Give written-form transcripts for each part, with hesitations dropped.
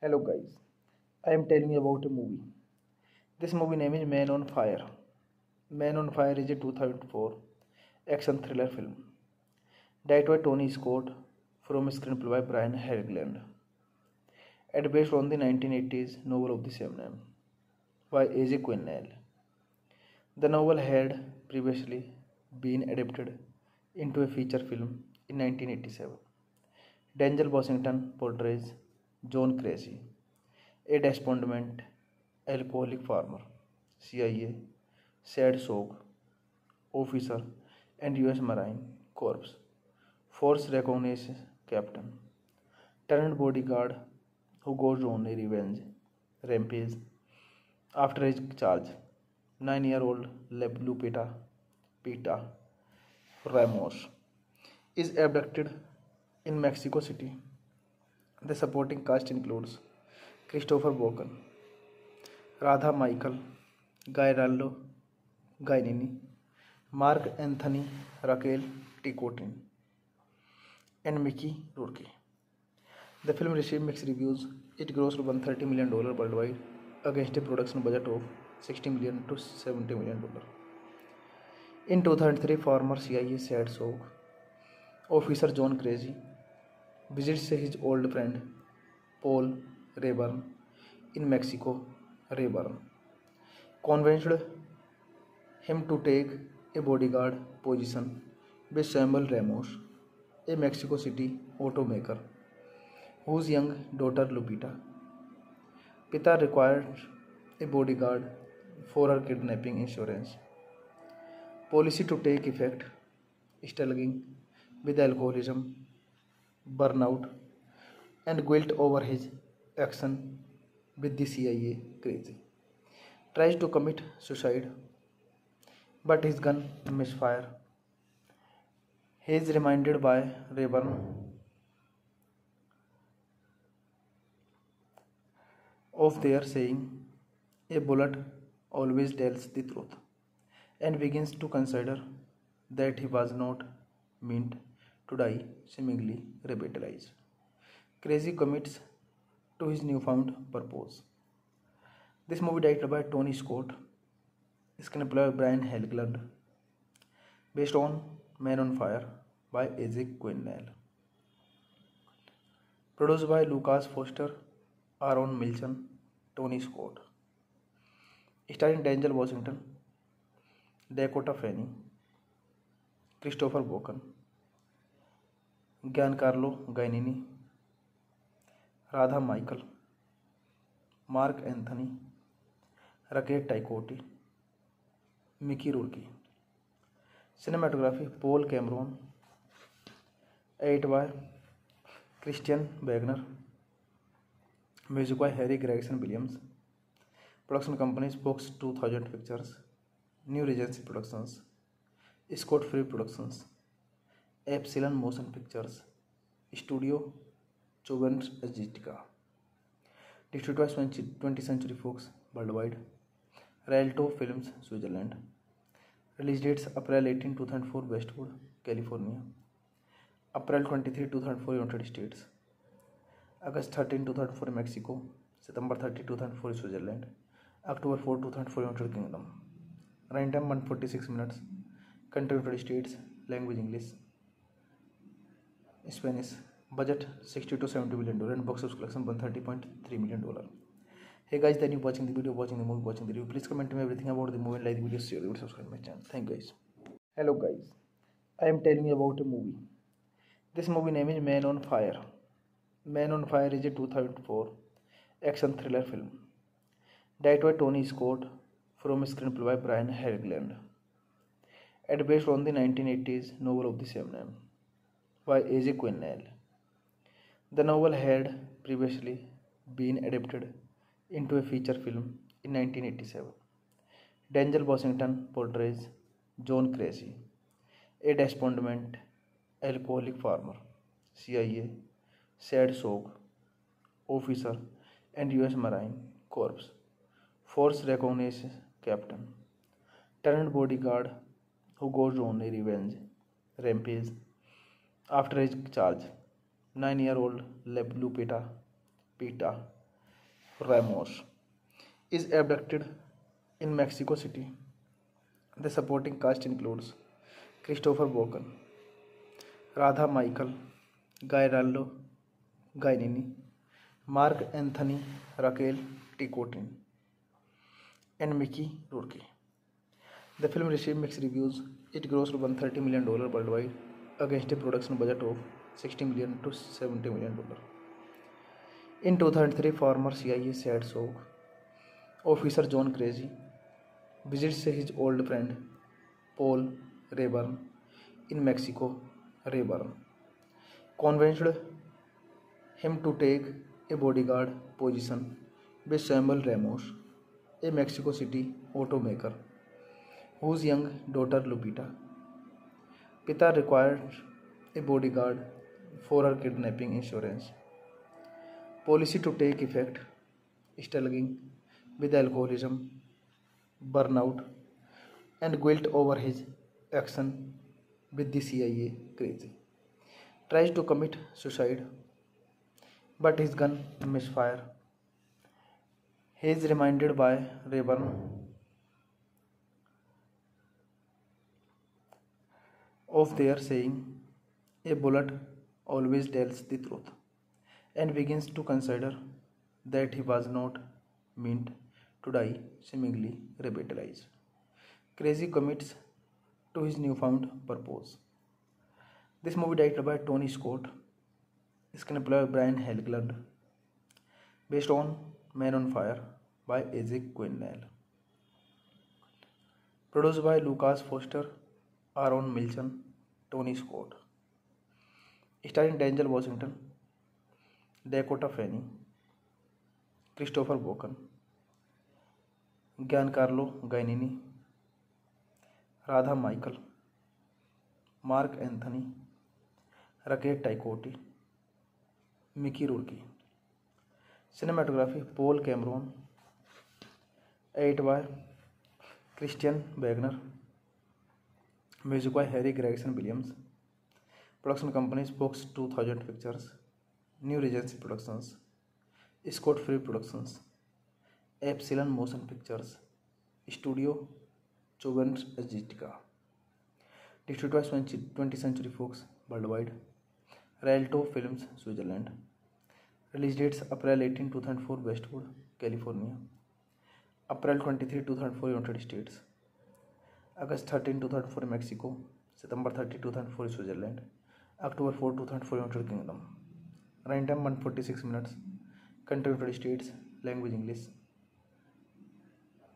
Hello guys, I am telling you about a movie. This movie name is Man on Fire. Man on Fire is a 2004 action thriller film directed by Tony Scott from a screenplay by Brian Helgeland and based on the 1980s novel of the same name by A.J. Quinnell. The novel had previously been adapted into a feature film in 1987. Denzel Washington portrays John Creasy, a despondent alcoholic farmer, CIA, sad soak, officer, and US Marine Corps force reconnaissance captain, turned bodyguard who goes on a revenge rampage after his charge. 9-year-old Lupita Pita Ramos is abducted in Mexico City. The supporting cast includes Christopher Walken, Radha Michael, Gairaldo Gainini, Mark Anthony Raquel Ticotin, and Mickey Rourke. The film received mixed reviews. It grossed $130 million worldwide against a production budget of $60 million to $70 million. In 2003, former CIA sad soak officer John Crazy visits his old friend Paul Rayburn in Mexico. Rayburn convinced him to take a bodyguard position with Samuel Ramos, a Mexico City automaker whose young daughter Lupita Pita required a bodyguard for her kidnapping insurance policy to take effect, struggling with alcoholism, burnout, and guilt over his action with the CIA crazy. Tries to commit suicide, but his gun misfire. He is reminded by Rayburn of their saying, "A bullet always tells the truth," and begins to consider that he was not meant to die, seemingly revitalized. Crazy commits to his newfound purpose. This movie directed by Tony Scott, screenplay by Brian Helgeland, based on Man on Fire by A.J. Quinnell, produced by Lucas Foster, Aaron Milchan, Tony Scott, starring Denzel Washington, Dakota Fanning, Christopher Walken, Giancarlo Gainini, Radha Michael, Mark Anthony, Raquel Taikotti, Mickey Rourke. Cinematography Paul Cameron, edited by Christian Wagner, music by Harry Gregson Williams. Production companies Fox 2000 Pictures, New Regency Productions, Scott Free Productions, Epsilon Motion Pictures, Studio Chobens Agitica. Distributed by 20th Century Fox worldwide, Rialto Films, Switzerland. Release dates April 18, 2004 Westwood, California. April 23, 2004 United States. August 13, 2004 Mexico. September 30, 2004 Switzerland. October 4, 2004 United Kingdom. Runtime 146 minutes. Country United States. Language English. Spanish. Budget $60 to $70 million and box office collection $130.3 million. Hey guys, then you watching the video, watching the movie, watching the review. Please comment me everything about the movie and like the video, share the video, subscribe my channel. Thank you guys. Hello guys, I am telling you about a movie. This movie name is Man on Fire. Man on Fire is a 2004 action thriller film directed by Tony Scott from a screenplay by Brian Helgeland and based on the 1980s novel of the same name by A.J. Quinnell. The novel had previously been adapted into a feature film in 1987. Denzel Washington portrays John Cressy, a despondent alcoholic farmer, CIA, SAD-SOG officer, and US Marine Corps force recognizes captain, turned bodyguard who goes on a revenge rampage after his charge. 9-year-old Lupita Pita Ramos is abducted in Mexico City. The supporting cast includes Christopher Walken, Radha Michael, Gairaldo Gainini, Mark Anthony Raquel Ticotin, and Mickey Rourke. The film received mixed reviews. It grossed $130 million worldwide against a production budget of $60 million to $70 million. In 2003, former CIA SAD-SOG officer John Cressy visits his old friend Paul Rayburn in Mexico. Rayburn convinced him to take a bodyguard position with Samuel Ramos, a Mexico City automaker whose young daughter Lupita Pita required a bodyguard for her kidnapping insurance policy to take effect, struggling with alcoholism, burnout, and guilt over his action with the CIA crazy. Tries to commit suicide, but his gun misfire. He is reminded by Rayburn of their saying, "A bullet always tells the truth," and begins to consider that he was not meant to die, seemingly revitalized. Crazy commits to his newfound purpose. This movie directed by Tony Scott, screenplay by Brian Helgeland, based on Man on Fire by A.J. Quinnell, produced by Lucas Foster, Aaron Milchan, Tony Scott, starring Denzel Washington, Dakota Fanning, Christopher Walken, Giancarlo Gainini, Radha Michael, Mark Anthony, Raquel Ticotti, Mickey Rourke. Cinematography Paul Cameron, edited by Christian Wagner, music by Harry Gregson Williams. Production companies Fox 2000 Pictures, New Regency Productions, Scott Free Productions, Epsilon Motion Pictures, Studio Chobens Aesthetica. Distributed by 20th Century Fox worldwide, Rialto Films, Switzerland. Release dates April 18, 2004 Westwood, California, April 23, 2004 United States, August 13, 2004 Mexico, September 30, 2004 Switzerland, October 4, 2004 United Kingdom. Running time 146 minutes. Country United States. Language English,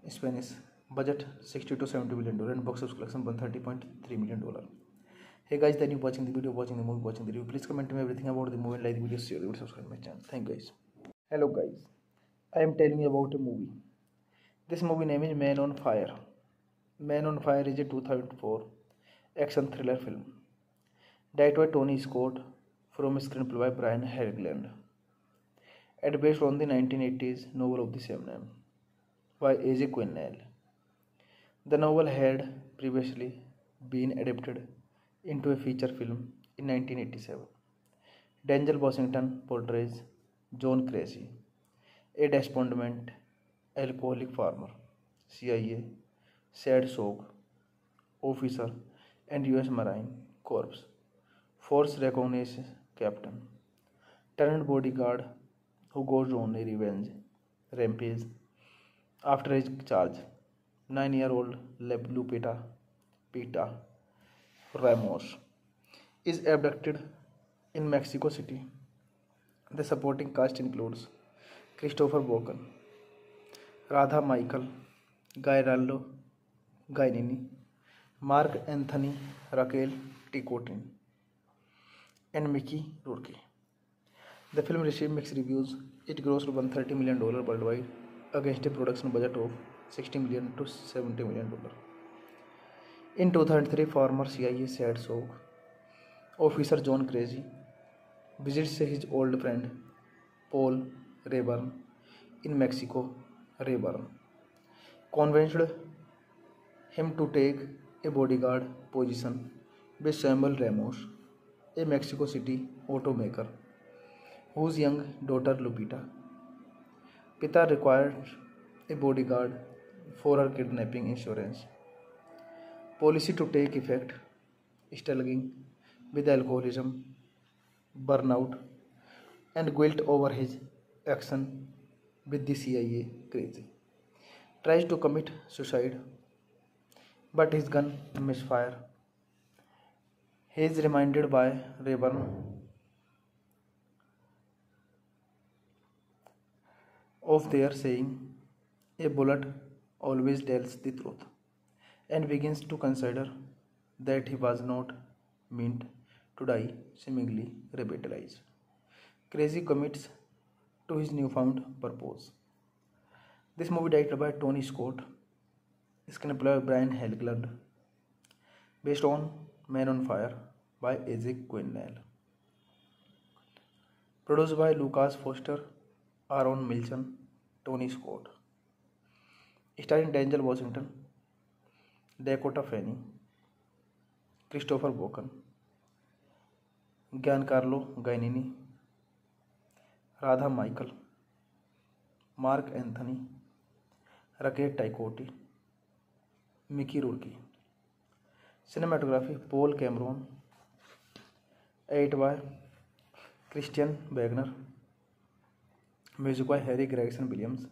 Spanish. Budget $60 to $70 million and box office collection $130.3 million. Hey guys, then you watching the video, watching the movie, watching the review. Please comment me everything about the movie and like the video, share the video, subscribe my channel. Thank you guys. Hello guys, I am telling you about a movie. This movie name is Man on Fire. Man on Fire is a 2004 action thriller film directed by Tony Scott from a screenplay by Brian Helgeland and based on the 1980s novel of the same name by A.J. Quinnell. The novel had previously been adapted into a feature film in 1987. Denzel Washington portrays John Cressy, a despondent alcoholic farmer, CIA, SAD-SOG officer, and US Marine Corps force recognizes captain, turned bodyguard who goes on a revenge rampage after his charge. 9-year-old Lupita Pita Ramos is abducted in Mexico City. The supporting cast includes Christopher Walken, Radha Michael, Gairaldo Gainini, Mark Anthony Raquel Ticotin, and Mickey Rourke. The film received mixed reviews. It grossed $130 million worldwide against a production budget of $60 million to $70 million. In 2003, former CIA Sad Soak officer John Crazy visits his old friend Paul Rayburn in Mexico. Rayburn convinced him to take a bodyguard position with Samuel Ramos, a Mexico City automaker whose young daughter Lupita. Pita required a bodyguard for her kidnapping insurance policy to take effect, struggling with alcoholism, burnout, and guilt over his action with the CIA crazy. Tries to commit suicide, but his gun misfire. He is reminded by Rayburn of their saying, "A bullet always tells the truth," and begins to consider that he was not meant to die, seemingly revitalized. Crazy commits to his newfound purpose. This movie directed by Tony Scott, screenplay by Brian Helgeland, based on Man on Fire by A.J. Quinnell, produced by Lucas Foster, Aaron Milchan, Tony Scott, starring Denzel Washington, Dakota Fanning, Christopher Walken, Giancarlo Giannini, Radha Michael, Mark Anthony, Rakesh Taikotti, Mickey Rourke. Cinematography Paul Cameron, edited by Christian Wagner, music by Harry Gregson Williams.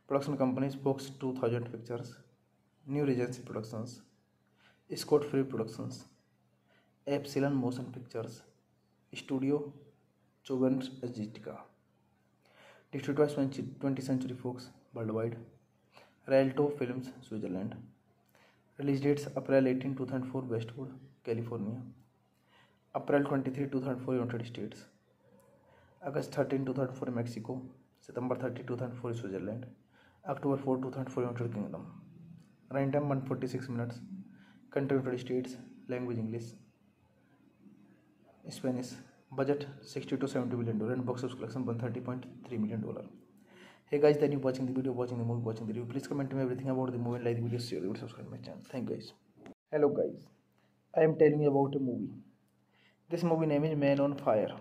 Production companies Fox 2000 Pictures, New Regency Productions, Scott Free Productions, Epsilon Motion Pictures, Studio Chobens Aesthetica. Distributed by 20th Century Fox worldwide, Rialto Films, Switzerland. Release dates April 18, 2004, Westwood, California. April 23, 2004, United States. August 13, 2004, Mexico. September 30, 2004, Switzerland. October 4, 2004, United Kingdom. Running time 146 minutes. Country United States. Language English. Spanish. Budget $60 to $70 million and box office collection $130.3 million. Hey guys, then you watching the video, watching the movie, watching the review. Please comment me everything about the movie and like the video, share the video, subscribe my channel. Thank you guys. Hello guys, I am telling you about a movie. This movie name is Man on Fire.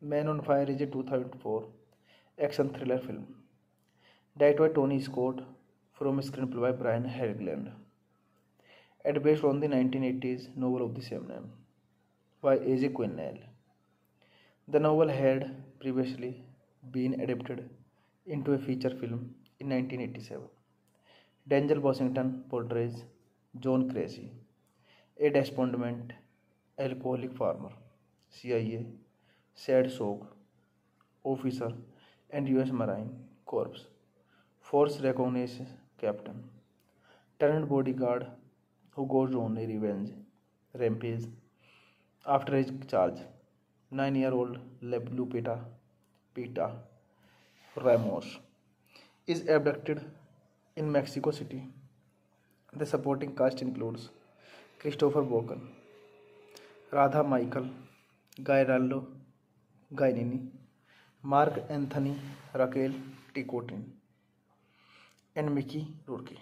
Man on Fire is a 2004 action thriller film directed by Tony Scott from a screenplay by Brian Helgeland and based on the 1980s novel of the same name by A.J. Quinnell. The novel had previously been adapted into a feature film in 1987. Denzel Washington portrays John Crazy, a despondent alcoholic farmer, CIA, Sad Soak officer, and U.S. Marine Corps Force Recognition captain, turned bodyguard who goes on a revenge rampage after his charge. 9-year-old Lupita Pita Ramos is abducted in Mexico City. The supporting cast includes Christopher Walken, Radha Michael, Giancarlo Giannini, Mark Anthony, Raquel Ticotin, and Mickey Rourke.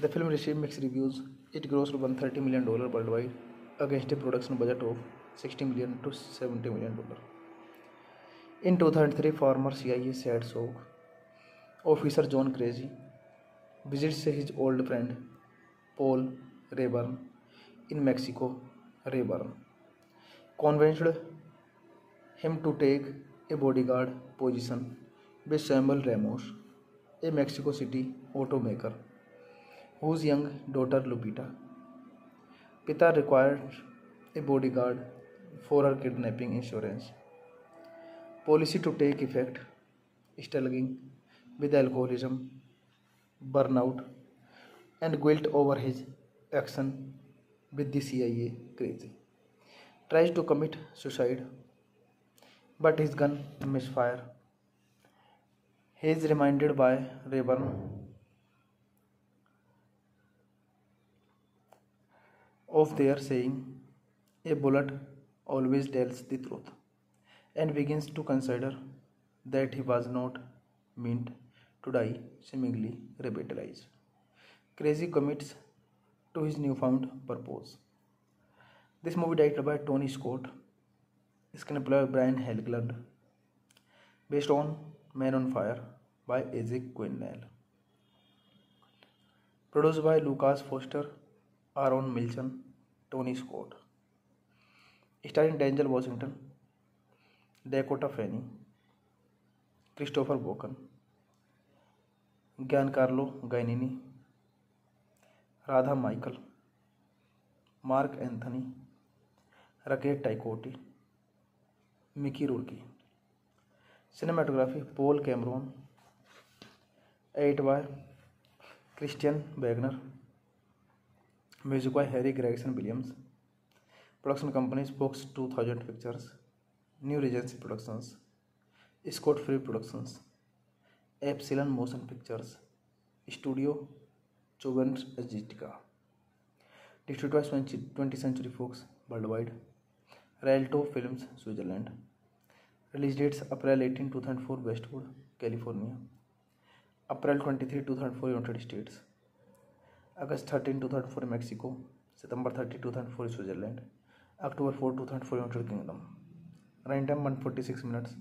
The film received mixed reviews. It grossed $130 million worldwide against a production budget of $60 million to $70 million. In 2003, former CIA Sad Soak officer John Crazy visits his old friend Paul Rayburn in Mexico. Rayburn convinced him to take a bodyguard position with Samuel Ramos, a Mexico City automaker whose young daughter Lupita. Pita required a bodyguard for her kidnapping insurance policy to take effect, struggling with alcoholism, burnout, and guilt over his action with the CIA crazy. Tries to commit suicide, but his gun misfire. He is reminded by Rayburn of their saying, "A bullet always tells the truth," and begins to consider that he was not meant to die, seemingly revitalized. Crazy commits to his newfound purpose. This movie directed by Tony Scott, screenplay by Brian Helgeland, based on Man on Fire by A.J. Quinnell, produced by Lucas Foster, Aaron Milchan, Tony Scott, starring Denzel Washington, Dakota Fanning, Christopher Walken, Giancarlo Giannini, Radha Michael, Mark Anthony, Rakesh Taikotti, Mickey Rourke. Cinematography Paul Cameron, edit by Christian Wagner, music by Harry Gregson Williams. Production companies Fox 2000 Pictures, New Regency Productions, Scott Free Productions, Epsilon Motion Pictures, Studio Chobens Agitica. Distributed by 20th Century Fox worldwide. Rialto Films, Switzerland. Release dates April 18, 2004, Westwood, California. April 23, 2004, United States. August 13, 2004, Mexico. September 30, 2004, Switzerland. October 4, 2004, United Kingdom. Running time 146 minutes.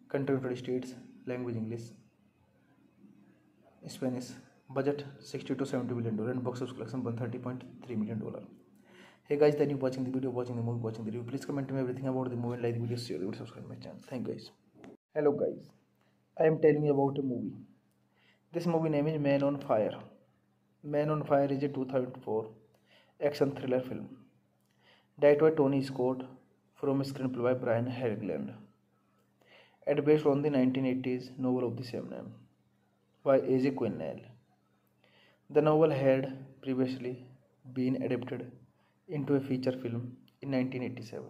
Country United States. Language English. Spanish. Budget $60 to $70 million and box office collection $130.3 million. Hey guys, then you watching the video, watching the movie, watching the review. Please comment me everything about the movie and like the video, share the video, subscribe my channel. Thank you guys. Hello guys, I am telling you about a movie. This movie name is Man on Fire. Man on Fire is a 2004 action thriller film directed by Tony Scott from a screenplay by Brian Helgeland and based on the 1980s novel of the same name by A.J. Quinnell. The novel had previously been adapted into a feature film in 1987.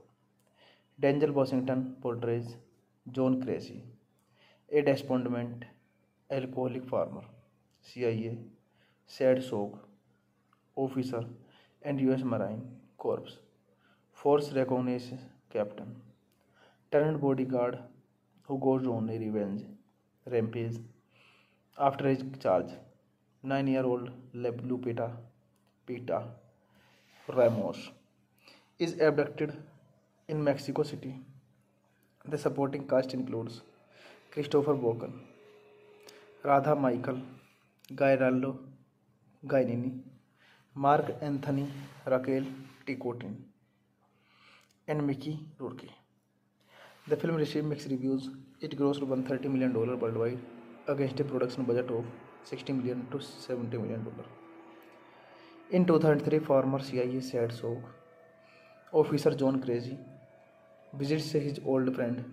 Denzel Washington portrays John Crazy, a despondent alcoholic farmer, CIA, sad sock officer, and U.S. Marine Corps Force Reconnaissance captain turned bodyguard who goes on a revenge rampage after his charge. 9-year-old Lupita Pita Ramos is abducted in Mexico City. The supporting cast includes Christopher Walken, Radha Michael, Giancarlo Giannini, Mark Anthony, Raquel Ticotin, and Mickey Rourke. The film received mixed reviews. It grossed $130 million worldwide against a production budget of $60 million to $70 million. In 2003, former CIA sad sock officer John Crazy visits his old friend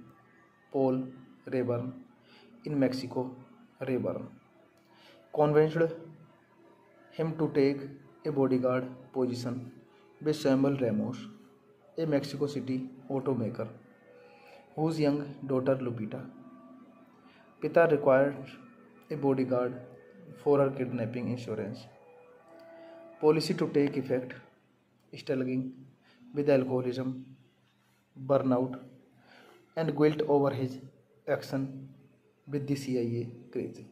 Paul Rayburn in Mexico. Rayburn convinced him to take a bodyguard position with Samuel Ramos, a Mexico City automaker whose young daughter Lupita Pita required a bodyguard for her kidnapping insurance policy to take effect, struggling with alcoholism, burnout, and guilt over his action with the CIA. Crazy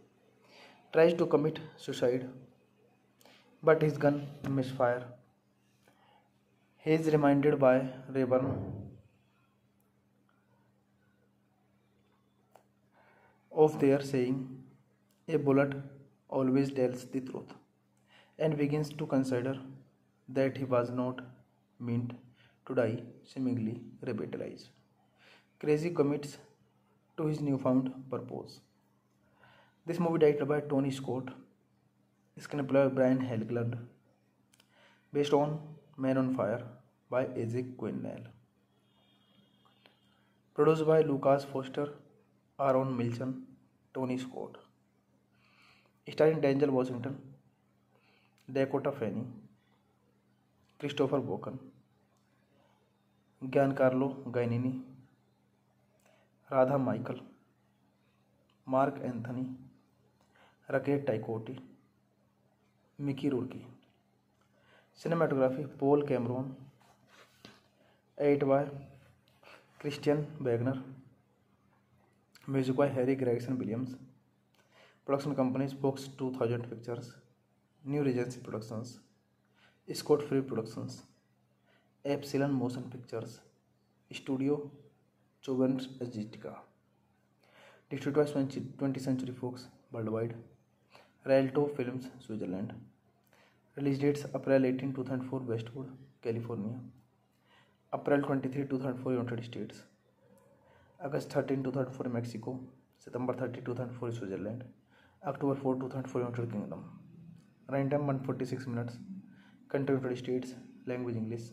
tries to commit suicide, but his gun misfire. He is reminded by Rayburn of their saying, "A bullet always tells the truth," and begins to consider that he was not meant to die, seemingly revitalized. Crazy commits to his newfound purpose. This movie directed by Tony Scott, screenplay by Brian Helgeland, based on Man on Fire by A.J. Quinnell, produced by Lucas Foster, Aaron Milchan, Tony Scott, starring Denzel Washington, Dakota Fanning, Christopher Walken, Giancarlo Giannini, Radha Michael, Marc Anthony, रकेट टाइकोटी, Mickey Rourke. Cinematography Paul Cameron, edited by Christian Wagner, music by Harry Gregson Williams. Production companies Fox 2000 Pictures, New Regency Productions, Scott Free Productions, Epsilon Motion Pictures, Studio Chobens Agitica. Distributed by 20th Century Fox worldwide. Rialto Films, Switzerland. Release dates April 18, 2004 Westwood, California. April 23, 2004 United States. August 13, 2004 Mexico. September 30, 2004 Switzerland. October 4, 2004 United Kingdom. Runtime 146 minutes. Country United States. Language English.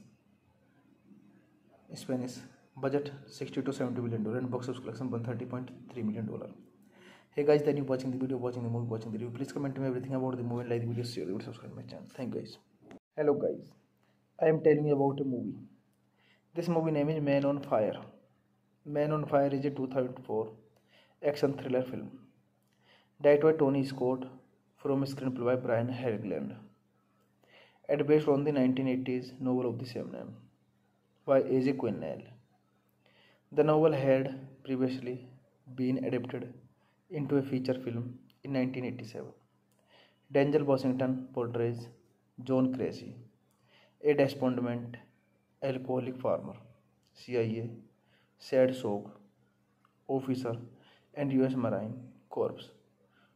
Spanish. Budget $60 to $70 million and box office collection $130.3 million. Hey guys, then you watching the video, watching the movie, watching the review. Please comment me everything about the movie and like the video, share the video, subscribe my channel. Thank you guys. Hello guys, I am telling you about a movie. This movie name is Man on Fire. Man on Fire is a 2004 action thriller film. Directed by Tony Scott from a screenplay by Brian Helgeland. And based on the 1980s novel of the same name by A.J. Quinnell. The novel had previously been adapted into a feature film in 1987. Denzel Washington portrays John Creasy, a despondent alcoholic farmer, CIA, SAD-SOG officer, and U.S. Marine Corps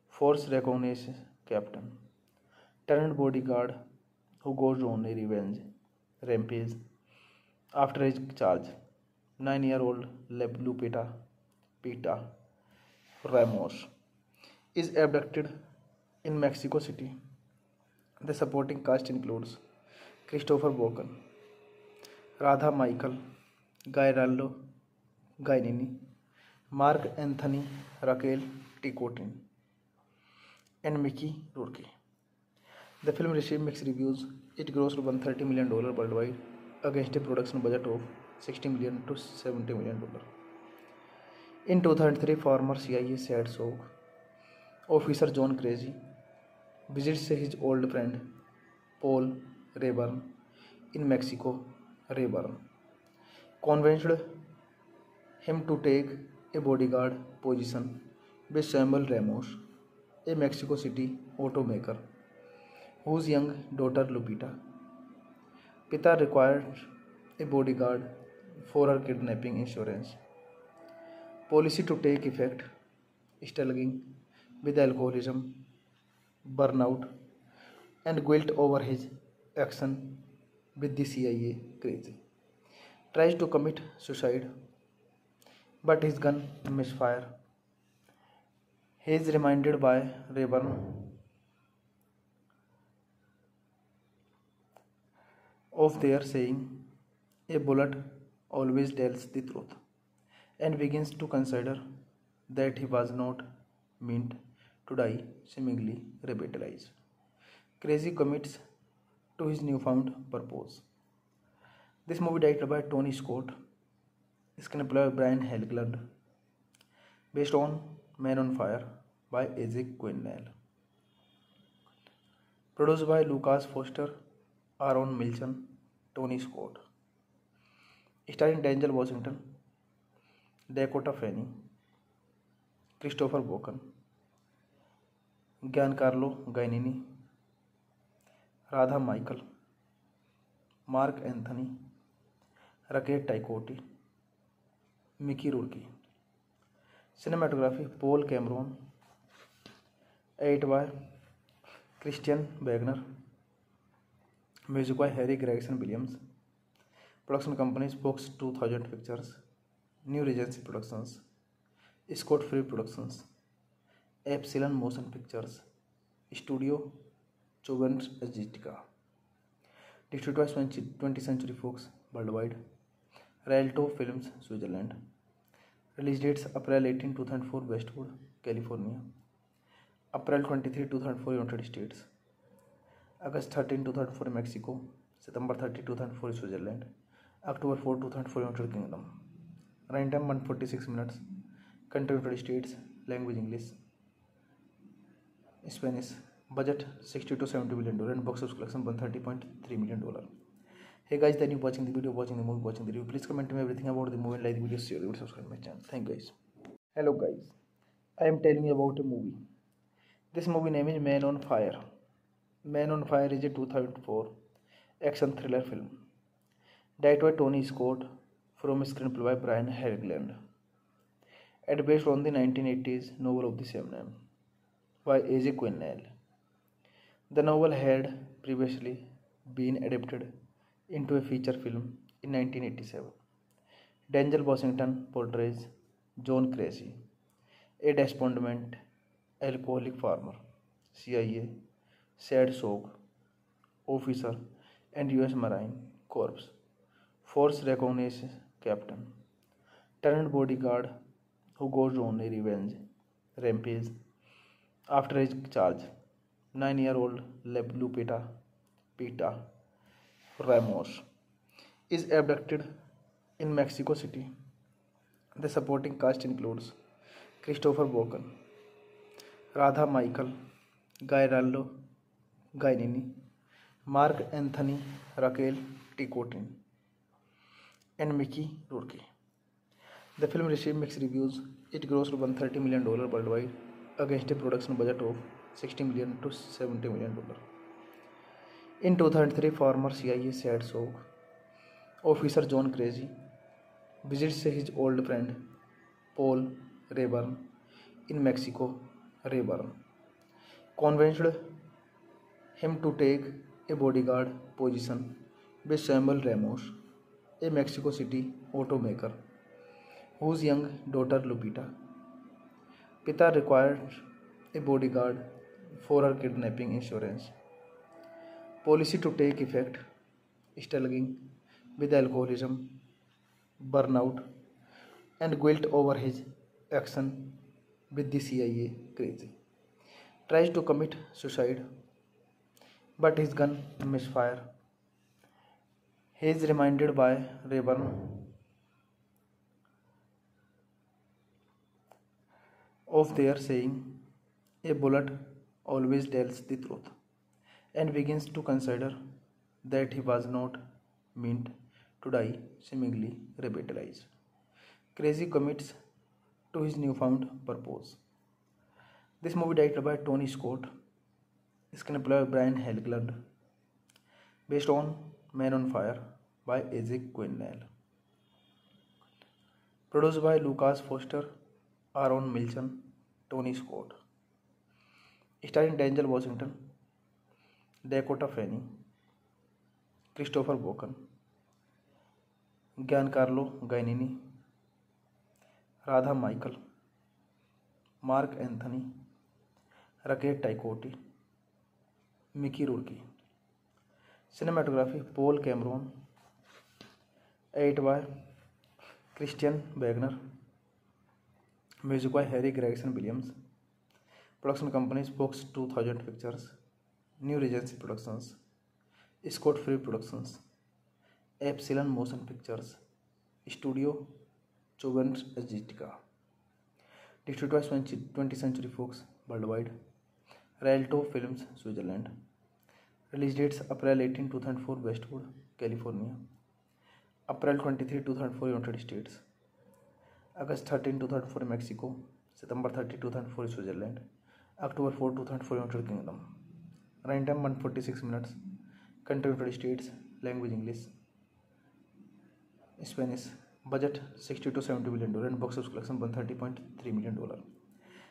Force Reconnaissance captain, turned bodyguard who goes on a revenge rampage after his charge. 9-year-old Lupita Pita Ramos is abducted in Mexico City. The supporting cast includes Christopher Walken, Radha Michael, Gairaldo Gainini, Mark Anthony, Raquel Ticotin, and Mickey Rourke. The film received mixed reviews. It grossed $130 million worldwide against a production budget of $60 million to $70 million. In 2003, former CIA SAD-SOG officer John Creasy visits his old friend Paul Rayburn in Mexico. Rayburn convinced him to take a bodyguard position with Samuel Ramos, a Mexico City automaker whose young daughter Lupita Pita required a bodyguard for her kidnapping insurance policy to take effect, struggling with alcoholism, burnout, and guilt over his action with the CIA. Creasy tries to commit suicide, but his gun misfires. He is reminded by Rayburn of their saying, "A bullet always tells the truth," and begins to consider that he was not meant to die, seemingly revitalized. Creasy commits to his newfound purpose. This movie directed by Tony Scott, screenplay by Brian Helgeland, based on Man on Fire by A.J. Quinnell. Produced by Lucas Foster, Aaron Milchan, Tony Scott. Starring Denzel Washington, Dakota Fanning, Christopher Walken, Giancarlo Gainini, Radha Michael, Mark Anthony, Raquel Ticotti, Mickey Rourke. Cinematography Paul Cameron, edited by Christian Wagner, music by Harry Gregson Williams. Production companies Fox 2000 Pictures, New Regency Productions, Scott Free Productions, Epsilon Motion Pictures, Studio Chobens Agitica. Distributed by 20th Century Fox worldwide. Rialto Films, Switzerland. Release dates April 18, 2004 Westwood, California. April 23, 2004 United States. August 13, 2004 Mexico. September 30, 2004 Switzerland. October 4, 2004 United Kingdom. Runtime 146 minutes. Country United States. Language English. Spanish. Budget $60 to $70 million and box office collection $130.3 million. Hey guys, then you watching the video, watching the movie, watching the review. Please comment me everything about the movie and like the video, share the video, subscribe my channel. Thank you guys. Hello guys, I am telling you about a movie. This movie name is Man on Fire. Man on Fire is a 2004 action thriller film. Directed by Tony Scott from a screenplay by Brian Helgeland. And based on the 1980s novel of the same name by A.J. Quinnell. The novel had previously been adapted into a feature film in 1987. Denzel Washington portrays John Cressy, a despondent alcoholic farmer, CIA, SAD-SOG officer, and U.S. Marine Corps Force Reconnaissance captain, turned bodyguard who goes on a revenge rampage after his charge. 9-year-old Lupita Pita Ramos is abducted in Mexico City. The supporting cast includes Christopher Walken, Radha Michael, Gairaldo Gainini, Mark Anthony, Raquel Ticotin, and Mickey Rourke. The film received mixed reviews. It grossed $130 million worldwide against a production budget of $60 million to $70 million. In 2003, former CIA SAD-SOG officer John Cressy visits his old friend Paul Rayburn in Mexico. Rayburn convinced him to take a bodyguard position with Samuel Ramos, a Mexico City automaker whose young daughter Lupita Pita required a bodyguard for her kidnapping insurance policy to take effect, struggling with alcoholism, burnout, and guilt over his action with the CIA. Crazy tries to commit suicide, but his gun misfires. He is reminded by Rayburn of their saying, "A bullet always tells the truth," and begins to consider that he was not meant to die, seemingly revitalized. Cressy commits to his newfound purpose. This movie directed by Tony Scott, screenplay by Brian Helgeland, based on Man on Fire by A.J. Quinnell, produced by Lucas Foster, Aaron Milchan, Tony Scott, starring Denzel Washington, Dakota Fanning, Christopher Walken, Giancarlo Gainini, Radha Michael, Mark Anthony, Raquel Ticotti, Mickey Rourke. Cinematography Paul Cameron, edited by Christian Wagner, music by Harry Gregson Williams. Production companies Fox 2000 Pictures, New Regency Productions, Scott Free Productions, Epsilon Motion Pictures, Studio Chobens Aesthetica. Distributed by 20th Century Fox worldwide. Rialto Films, Switzerland. Release dates April 18, 2004, Westwood, California. April 23, 2004, United States. August 13, 2004, Mexico. September 30, 2004, Switzerland. October 4, 2004, United Kingdom. Running time 146 minutes. Country United States. Language English. Spanish. Budget $60 to $70 million and box office collection $130.3 million.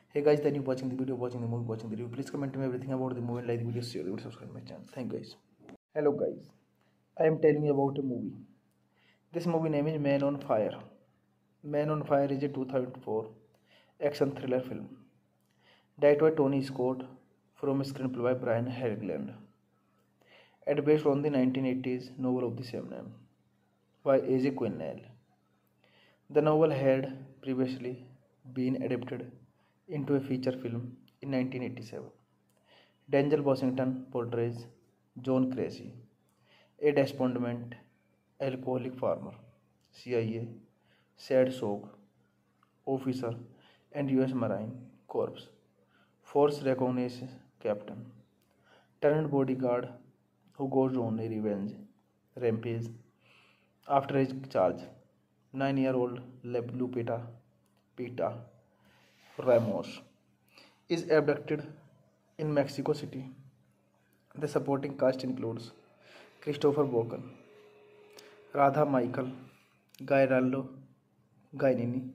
Hey guys, then you watching the video, watching the movie, watching the review. Please comment me everything about the movie and like the video, share the video, subscribe my channel. Thank you guys. Hello guys, I am telling you about a movie. This movie name is Man on Fire. Man on Fire is a 2004 action thriller film. Directed by Tony Scott from a screenplay by Brian Helgeland. And based on the 1980s novel of the same name by A.J. Quinnell. The novel had previously been adapted into a feature film in 1987. Denzel Washington portrays John Cressy, a despondent alcoholic farmer, CIA, SAD-SOG officer, and US Marine Corps. Force recognizes captain. Turned bodyguard who goes on a revenge rampage after his charge. 9-year-old Lupita Pita Ramos is abducted in Mexico City. The supporting cast includes Christopher Walken, Radha Michael, Gairaldo Gainini,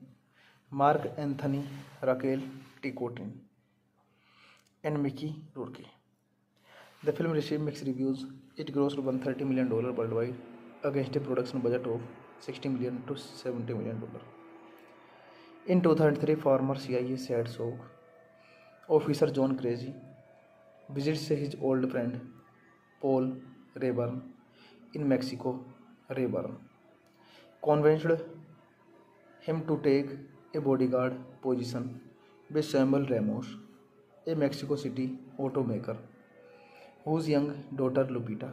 Mark Anthony Raquel Ticotin, and Mickey Rourke. The film received mixed reviews. It grossed $130 million worldwide against a production budget of $60 million to $70 million. In 2003, former CIA SAD-SOG officer John Crazy visits his old friend Paul Rayburn in Mexico. Rayburn convinced him to take a bodyguard position with Samuel Ramos, a Mexico City automaker whose young daughter Lupita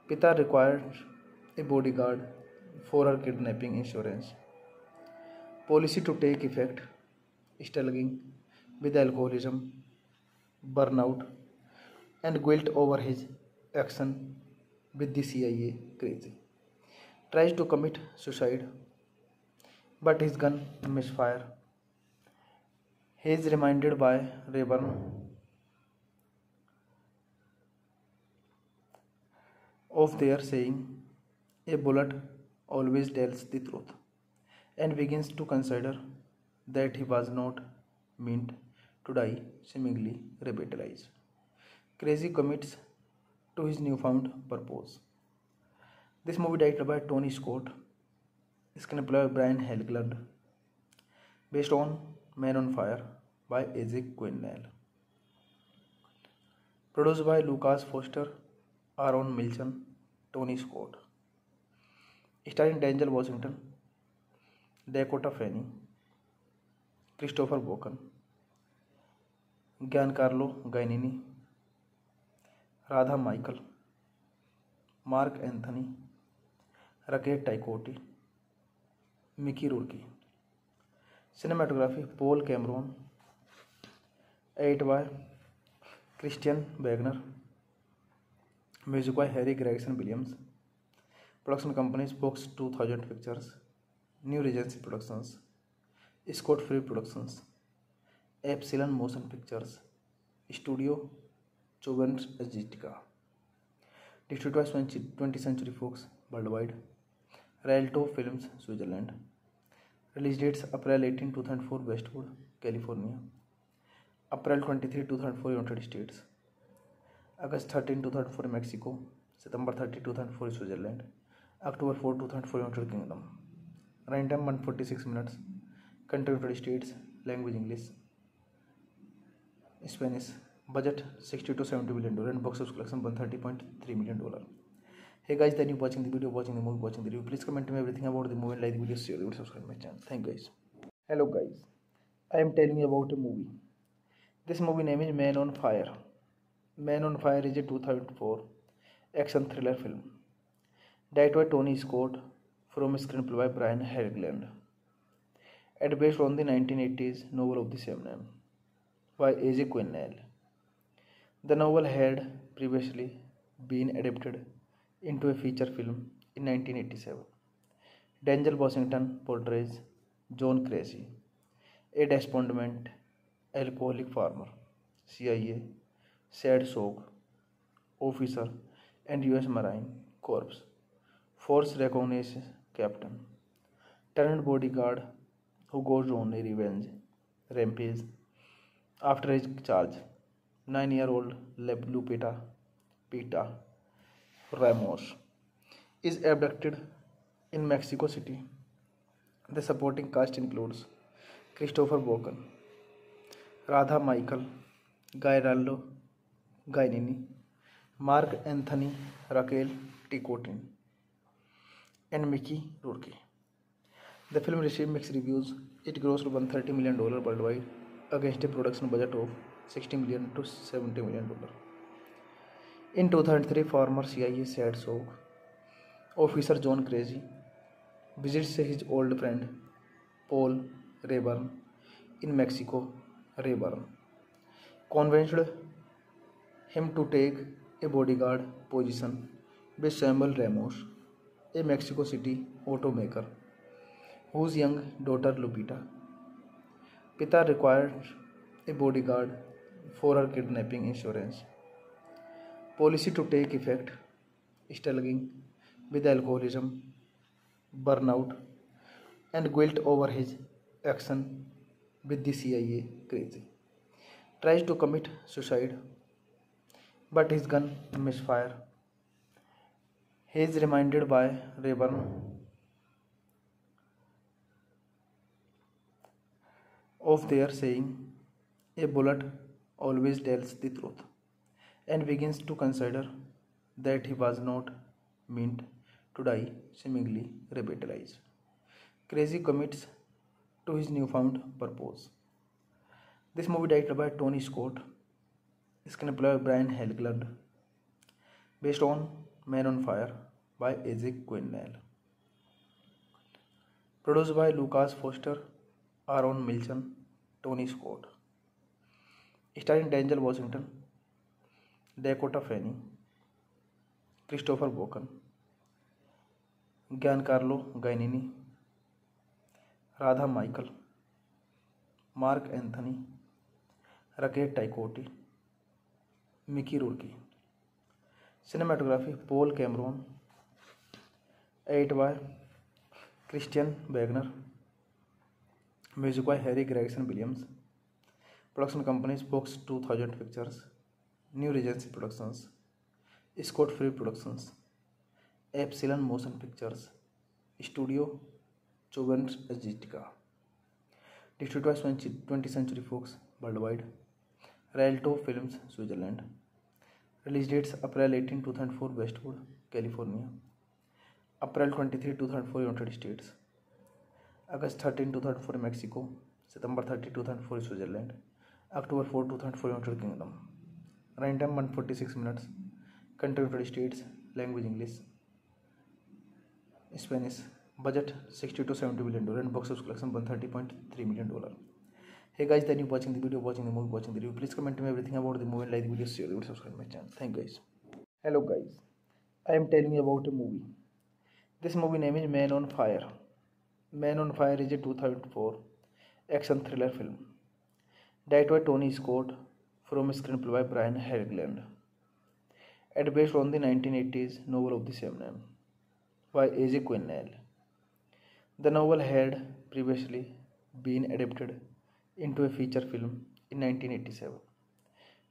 Pita required a bodyguard for her kidnapping insurance policy to take effect, struggling with alcoholism, burnout, and guilt over his action with the CIA. Crazy tries to commit suicide, but his gun misfires. He is reminded by Rayburn of their saying, "A bullet always tells the truth," and begins to consider that he was not meant to die, seemingly revitalized. Crazy commits to his newfound purpose. This movie directed by Tony Scott, screenplay by Brian Helgeland, based on Man on Fire by A.J. Quinnell, produced by Lucas Foster, Aaron Milchan, Tony Scott, starring Denzel Washington, Dakota Fanning, Christopher Walken, Giancarlo Gainini, Radha Michael, Mark Anthony, Raquel Ticotti, Mickey Rourke. Cinematography Paul Cameron, edit by Christian Wagner, music by Harry Gregson Williams. Production companies Fox 2000 Pictures, New Regency Productions, Scott Free Productions, Epsilon Motion Pictures, Studio Chobens Aesthetica. Distributed by 20th Century Fox worldwide. Rialto Films, Switzerland. Release dates April 18, 2004 Westwood, California. April 23, 2004 United States. August 13, 2004 Mexico. September 30, 2004 Switzerland. October 4, 2004 United Kingdom. Running time 146 minutes. Country United States. Language English. Spanish. Budget $60 to $70 million and box office collection $130.3 million. Hey guys, then you watching the video, watching the movie, watching the review. Please comment me everything about the movie and like the video, share the video, subscribe my channel. Thank you guys. Hello guys, I am telling you about a movie. This movie name is Man on Fire. Man on Fire is a 2004 action thriller film directed by Tony Scott from a screenplay by Brian Helgeland and based on the 1980s novel of the same name by A.J. Quinnell. The novel had previously been adapted into a feature film in 1987. Denzel Washington portrays John Crazy, a despondent alcoholic farmer, CIA, SAD-SOG officer, and US Marine Corps. Force recognizes captain. Turned bodyguard who goes on a revenge rampage after his charge. 9-year-old Lupita Pita Ramos is abducted in Mexico City. The supporting cast includes Christopher Walken, Radha Michael, Gairaldo Gainini, Mark Anthony Raquel Ticotin, and Mickey Rourke. The film received mixed reviews. It grossed $130 million worldwide against a production budget of $60 million to $70 million. In 2003, former CIA SAD-SOG officer John Crazy visits his old friend Paul Rayburn in Mexico, Rayburn convinced him to take a bodyguard position with Samuel Ramos, a Mexico City automaker whose young daughter Lupita. Pita required a bodyguard for her kidnapping insurance policy to take effect, struggling with alcoholism, burnout, and guilt over his action with the CIA crazy. Tries to commit suicide, but his gun misfire. He is reminded by Rayburn of their saying, "A bullet always tells the truth," and begins to consider that he was not meant to die, seemingly revitalized. Crazy commits to his newfound purpose. This movie directed by Tony Scott, screenplay by Brian Helgeland, based on Man on Fire by A.J. Quinnell, produced by Lucas Foster, Aaron Milchan, Tony Scott, starring Denzel Washington, Dakota Fanning, Christopher Walken, Giancarlo Giannini, Radha Michael, Mark Anthony, Rakesh Taikotti, Mickey Rourke. Cinematography Paul Cameron, edited by Christian Wagner, music by Harry Gregson Williams. Production companies Fox 2000 Pictures, New Regency Productions, Scott Free Productions, Epsilon Motion Pictures, Studio Chobens Aesthetica. Distributed by 20th Century Fox worldwide, Rialto Films, Switzerland. Release dates April 18, 2004 Westwood, California, April 23, 2004 United States, August 13, 2004 Mexico, September 30, 2004 Switzerland, October 4, 2004 United Kingdom. Running time 146 minutes. Country United States. Language English, Spanish. Budget $60 to $70 million and box office collection $130.3 million. Hey guys, then you watching the video, watching the movie, watching the review. Please comment me everything about the movie and like the video, share the video, subscribe my channel. Thank you guys. Hello guys, I am telling you about a movie. This movie name is Man on Fire. Man on Fire is a 2004 action thriller film directed by Tony Scott from a screenplay by Brian Helgeland and based on the 1980s novel of the same name by A.J. Quinnell. The novel had previously been adapted into a feature film in 1987.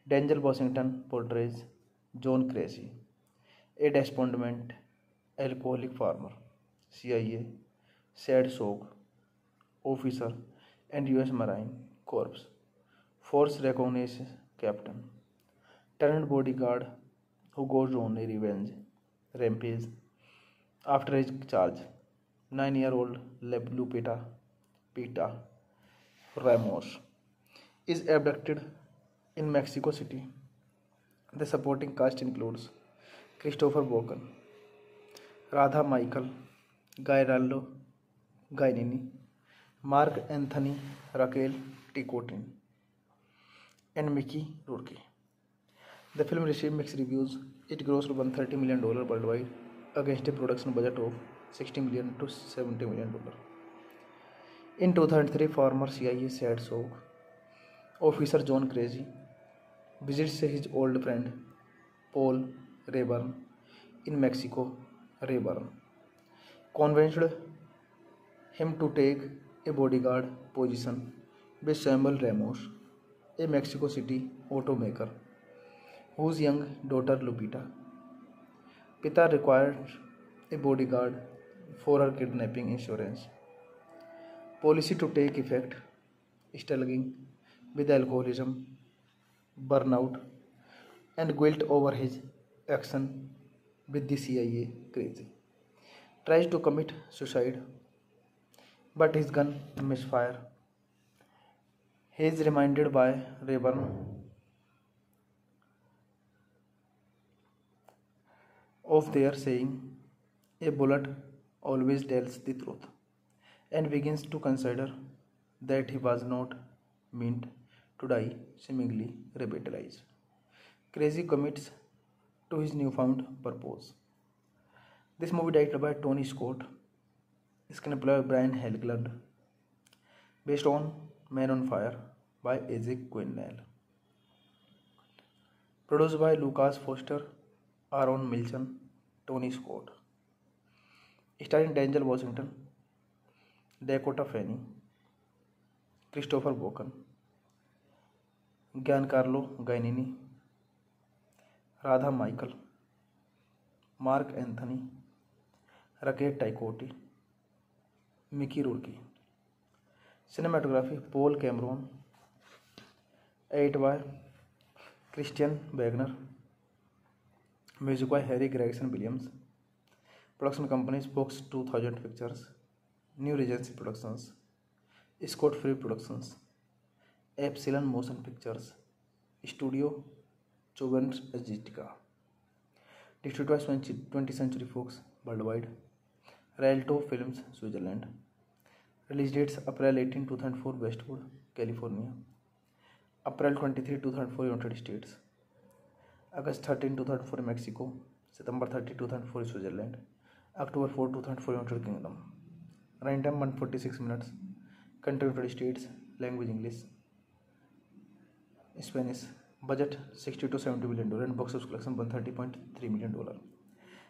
Denzel Washington portrays John Crazy, a despondent alcoholic farmer, CIA, sad soak officer, and U.S. Marine Corps Force Reconnaissance captain turned bodyguard who goes on a revenge rampage after his charge. 9-year-old Lupita Pita Ramos is abducted in Mexico City. The supporting cast includes Christopher Walken, Radha Michael, Giancarlo Giannini, Mark Anthony, Raquel Ticotin, and Mickey Rourke. The film received mixed reviews. It grossed $130 million worldwide against a production budget of $60 million to $70 million. In 2003, former CIA sad soak officer John Crazy visits his old friend Paul Rayburn in Mexico, Rayburn convinced him to take a bodyguard position with Samuel Ramos, a Mexico City automaker whose young daughter Lupita. Pita required a bodyguard for her kidnapping insurance policy to take effect, struggling with alcoholism, burnout, and guilt over his action with the CIA crazy. Tries to commit suicide, but his gun misfire. He is reminded by Rayburn of their saying, "A bullet always tells the truth," and begins to consider that he was not meant to die, seemingly revitalized. Crazy commits to his newfound purpose. This movie directed by Tony Scott, screenplay by Brian Helgeland, based on Man on Fire by Isaac Quinnell, produced by Lucas Foster, Aaron Milchan, Tony Scott, starring Denzel Washington, Dakota Fanning, Christopher Walken, Giancarlo Giannini, Radha Michael, Mark Anthony, Rakesh Taikotti, Mickey Rourke. Cinematography Paul Cameron, edited by Christian Wagner, music by Harry Gregson Williams. Production companies Fox 2000 Pictures, New Regency Productions, Scott Free Productions, Epsilon Motion Pictures, Studio Chobens Agitica. Distributed by 20th Century Fox worldwide, Rialto Films, Switzerland. Release dates April 18, 2004 Westwood, California, April 23, 2004 United States, August 13, 2004 Mexico, September 30, 2004 Switzerland, October 4, 2004 United Kingdom. Runtime 146 minutes. Country United States. Language English, Spanish. Budget $60 to $70 million and box office collection $130.3 million.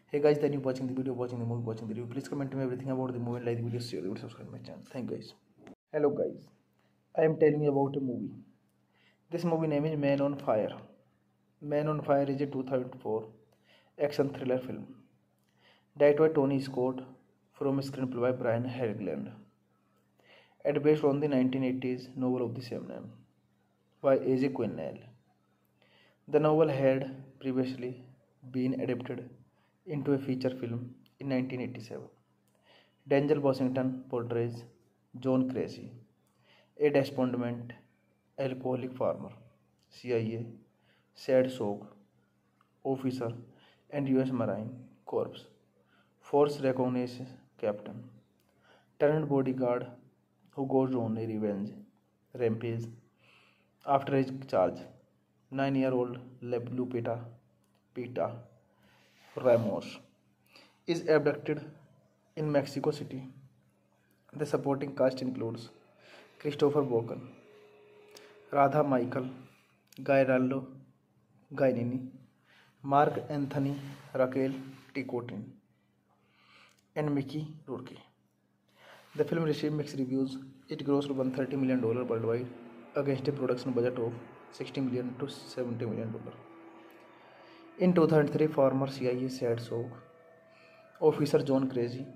Hey guys, then you watching the video, watching the movie, watching the review. Please comment me everything about the movie and like the video, share the video, subscribe my channel. Thank you guys. Hello guys, I am telling you about a movie. This movie name is Man on Fire. Man on Fire is a 2004 action thriller film directed by Tony Scott from a screenplay by Brian Helgeland and based on the 1980s novel of the same name by A.J. Quinnell. The novel had previously been adapted into a feature film in 1987. Denzel Washington portrays John Crazy, a despondent alcoholic farmer, CIA, sad soak officer, and U.S. Marine Corps Force Reconnaissance captain turned bodyguard who goes on a revenge rampage after his charge. 9-year-old Lupita Pita Ramos is abducted in Mexico City. The supporting cast includes Christopher Walken, Radha Michael, Giancarlo Giannini, Mark Anthony, Raquel Ticotin, and Mickey Rourke. The film received mixed reviews. It grossed $130 million worldwide against a production budget of $60 million to $70 million. In 2003, former CIA sad soak officer John Crazy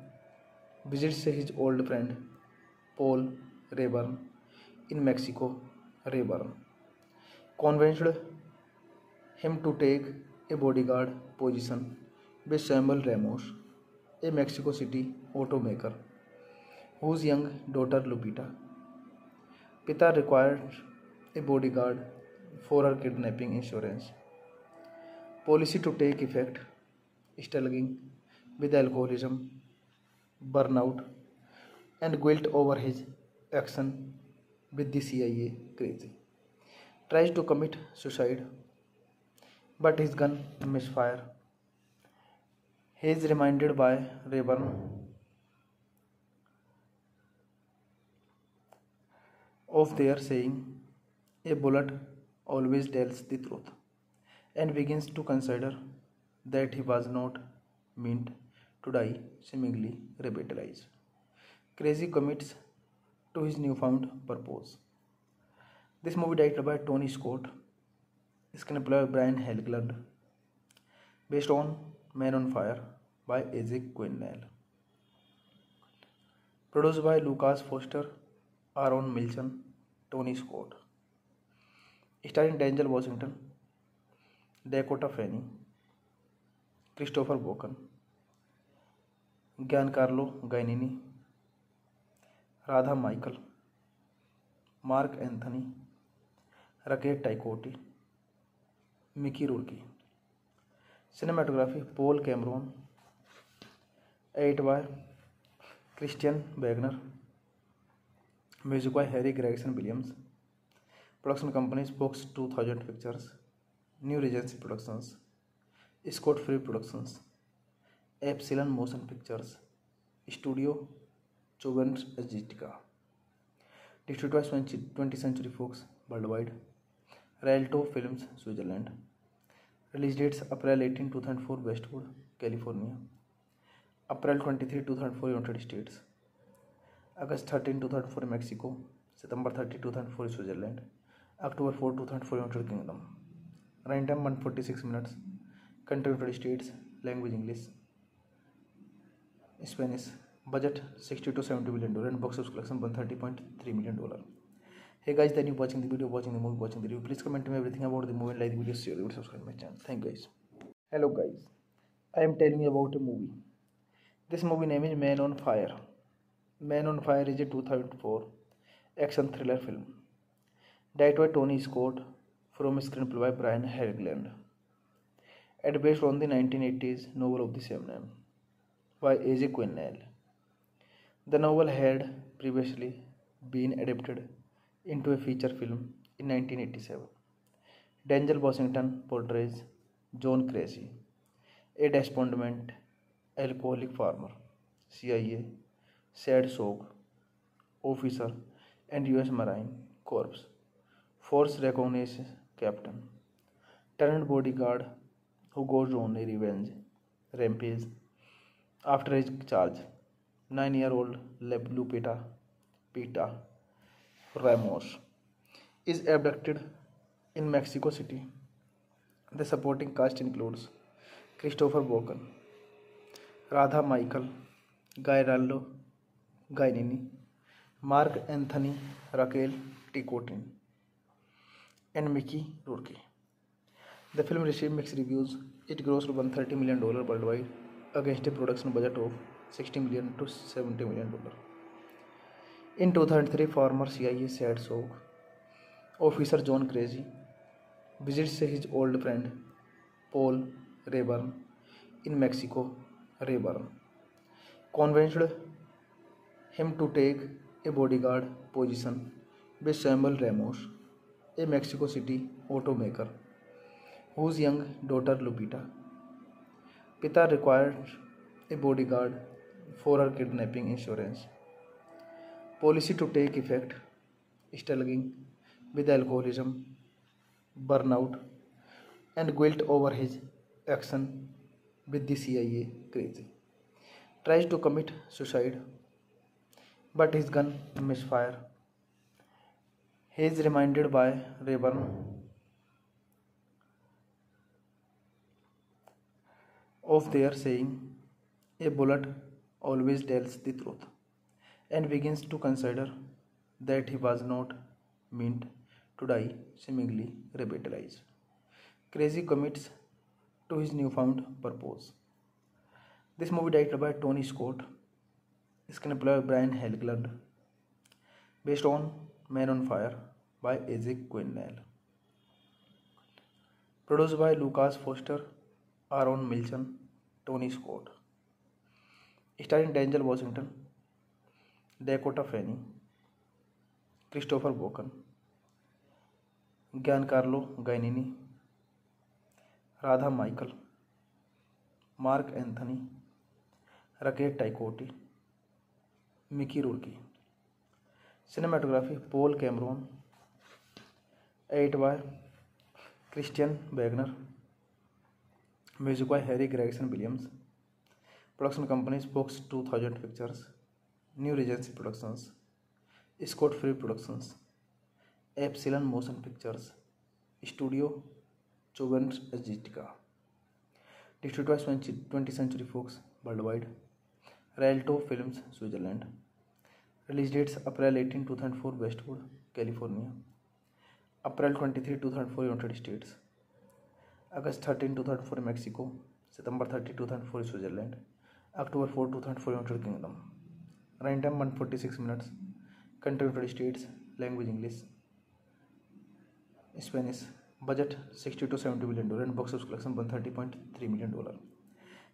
visits his old friend Paul Rayburn in Mexico. Rayburn convinced him to take a bodyguard position with Samuel Ramos, a Mexico City automaker whose young daughter Lupita Pita required a bodyguard for her kidnapping insurance policy to take effect, struggling with alcoholism, burnout, and guilt over his action with the CIA. Crazy tries to commit suicide, but his gun misfires. He is reminded by Rayburn of their saying, "A bullet always tells the truth," and begins to consider that he was not meant to die, seemingly revitalized. Crazy commits to his newfound purpose. This movie directed by Tony Scott, screenplay by Brian Helgeland, based on Man on Fire by Isaac Quinnell, produced by Lucas Foster, Aaron Milchan, Tony Scott, starring Denzel Washington, Dakota Fanning, Christopher Walken, Giancarlo Giannini, Radha Michael, Mark Anthony, Rakesh Taikotti, Mickey Rourke. Cinematography Paul Cameron, edited by Christian Wagner, music by Harry Gregson Williams. Production companies: Fox 2000 Pictures, New Regency Productions, Scott Free Productions, Epsilon Motion Pictures, Studio Chobens Agitica, distributed by 20th Century Fox worldwide, Rialto Films Switzerland. Release dates: April 18, 2004 Westwood, California, April 23, 2004 United States, August 13, 2004 Mexico, September 30, 2004 Switzerland, October 4, 2004 United Kingdom. Runtime 146 minutes. Country: United States. Language: English, Spanish. Budget $60 to $70 million and box office collection $130.3 million. Hey guys, then you watching the video, watching the movie, watching the review. Please comment me everything about the movie and like the video, share the video, subscribe my channel. Thank you guys. Hello guys, I am telling you about a movie. This movie name is Man on Fire. Man on Fire is a 2004 action thriller film. Directed by Tony Scott from a screenplay by Brian Helgeland. And based on the 1980s novel of the same name by A.J. Quinnell. The novel had previously been adapted into a feature film in 1987. Denzel Washington portrays John Cressy, a despondent alcoholic farmer, CIA, SADSOG officer, and U.S. Marine Corps Force Reconnaissance captain, turned bodyguard who goes on a revenge rampage after his charge. 9-year-old Lupita Pita Ramos is abducted in Mexico City. The supporting cast includes Christopher Walken, Radha Michael, Gairaldo Gainini, Mark Anthony, Raquel Ticotin, and Mickey Rourke. The film received mixed reviews. It grossed $130 million worldwide against a production budget of $60 million to $70 million. In 2003, former CIA SADSOG officer John Cressy visits his old friend Paul Rayburn in Mexico. Rayburn convinced him to take a bodyguard position with Samuel Ramos, a Mexico City automaker whose young daughter Lupita Pita required a bodyguard for her kidnapping insurance policy to take effect, struggling with alcoholism, burnout, and guilt over his action with the CIA. Crazy tries to commit suicide, but his gun misfires. He is reminded by Rayburn of their saying, "A bullet always tells the truth," and begins to consider that he was not meant to die, seemingly revitalized. Crazy commits to his newfound purpose. This movie directed by Tony Scott, screenplay by Brian Helgeland, based on Man on Fire by A.J. Quinnell. Produced by Lucas Foster, Aaron Milchan, Tony Scott. Starring Denzel Washington, Dakota Fanning, Christopher Walken, Giancarlo Gainini, Radha Michael, Mark Anthony, Raquel Ticotti, Mickey Rourke. Cinematography: Paul Cameron. Edit by Christian Wagner. Music by Harry Gregson Williams. Production companies: Fox 2000 Pictures, New Regency Productions, Scott Free Productions, Epsilon Motion Pictures, Studio Chobens Agitica, distributed by 20th Century Fox worldwide, Rialto Films Switzerland. Release dates: April 18, 2004 Westwood, California, April 23, 2004 United States, August 13, 2004 Mexico, September 30, 2004 Switzerland, October 4, 2004 United Kingdom. Runtime 146 minutes. Country: United States. Language: English, Spanish. Budget $60 to $70 million and box office collection $130.3 million.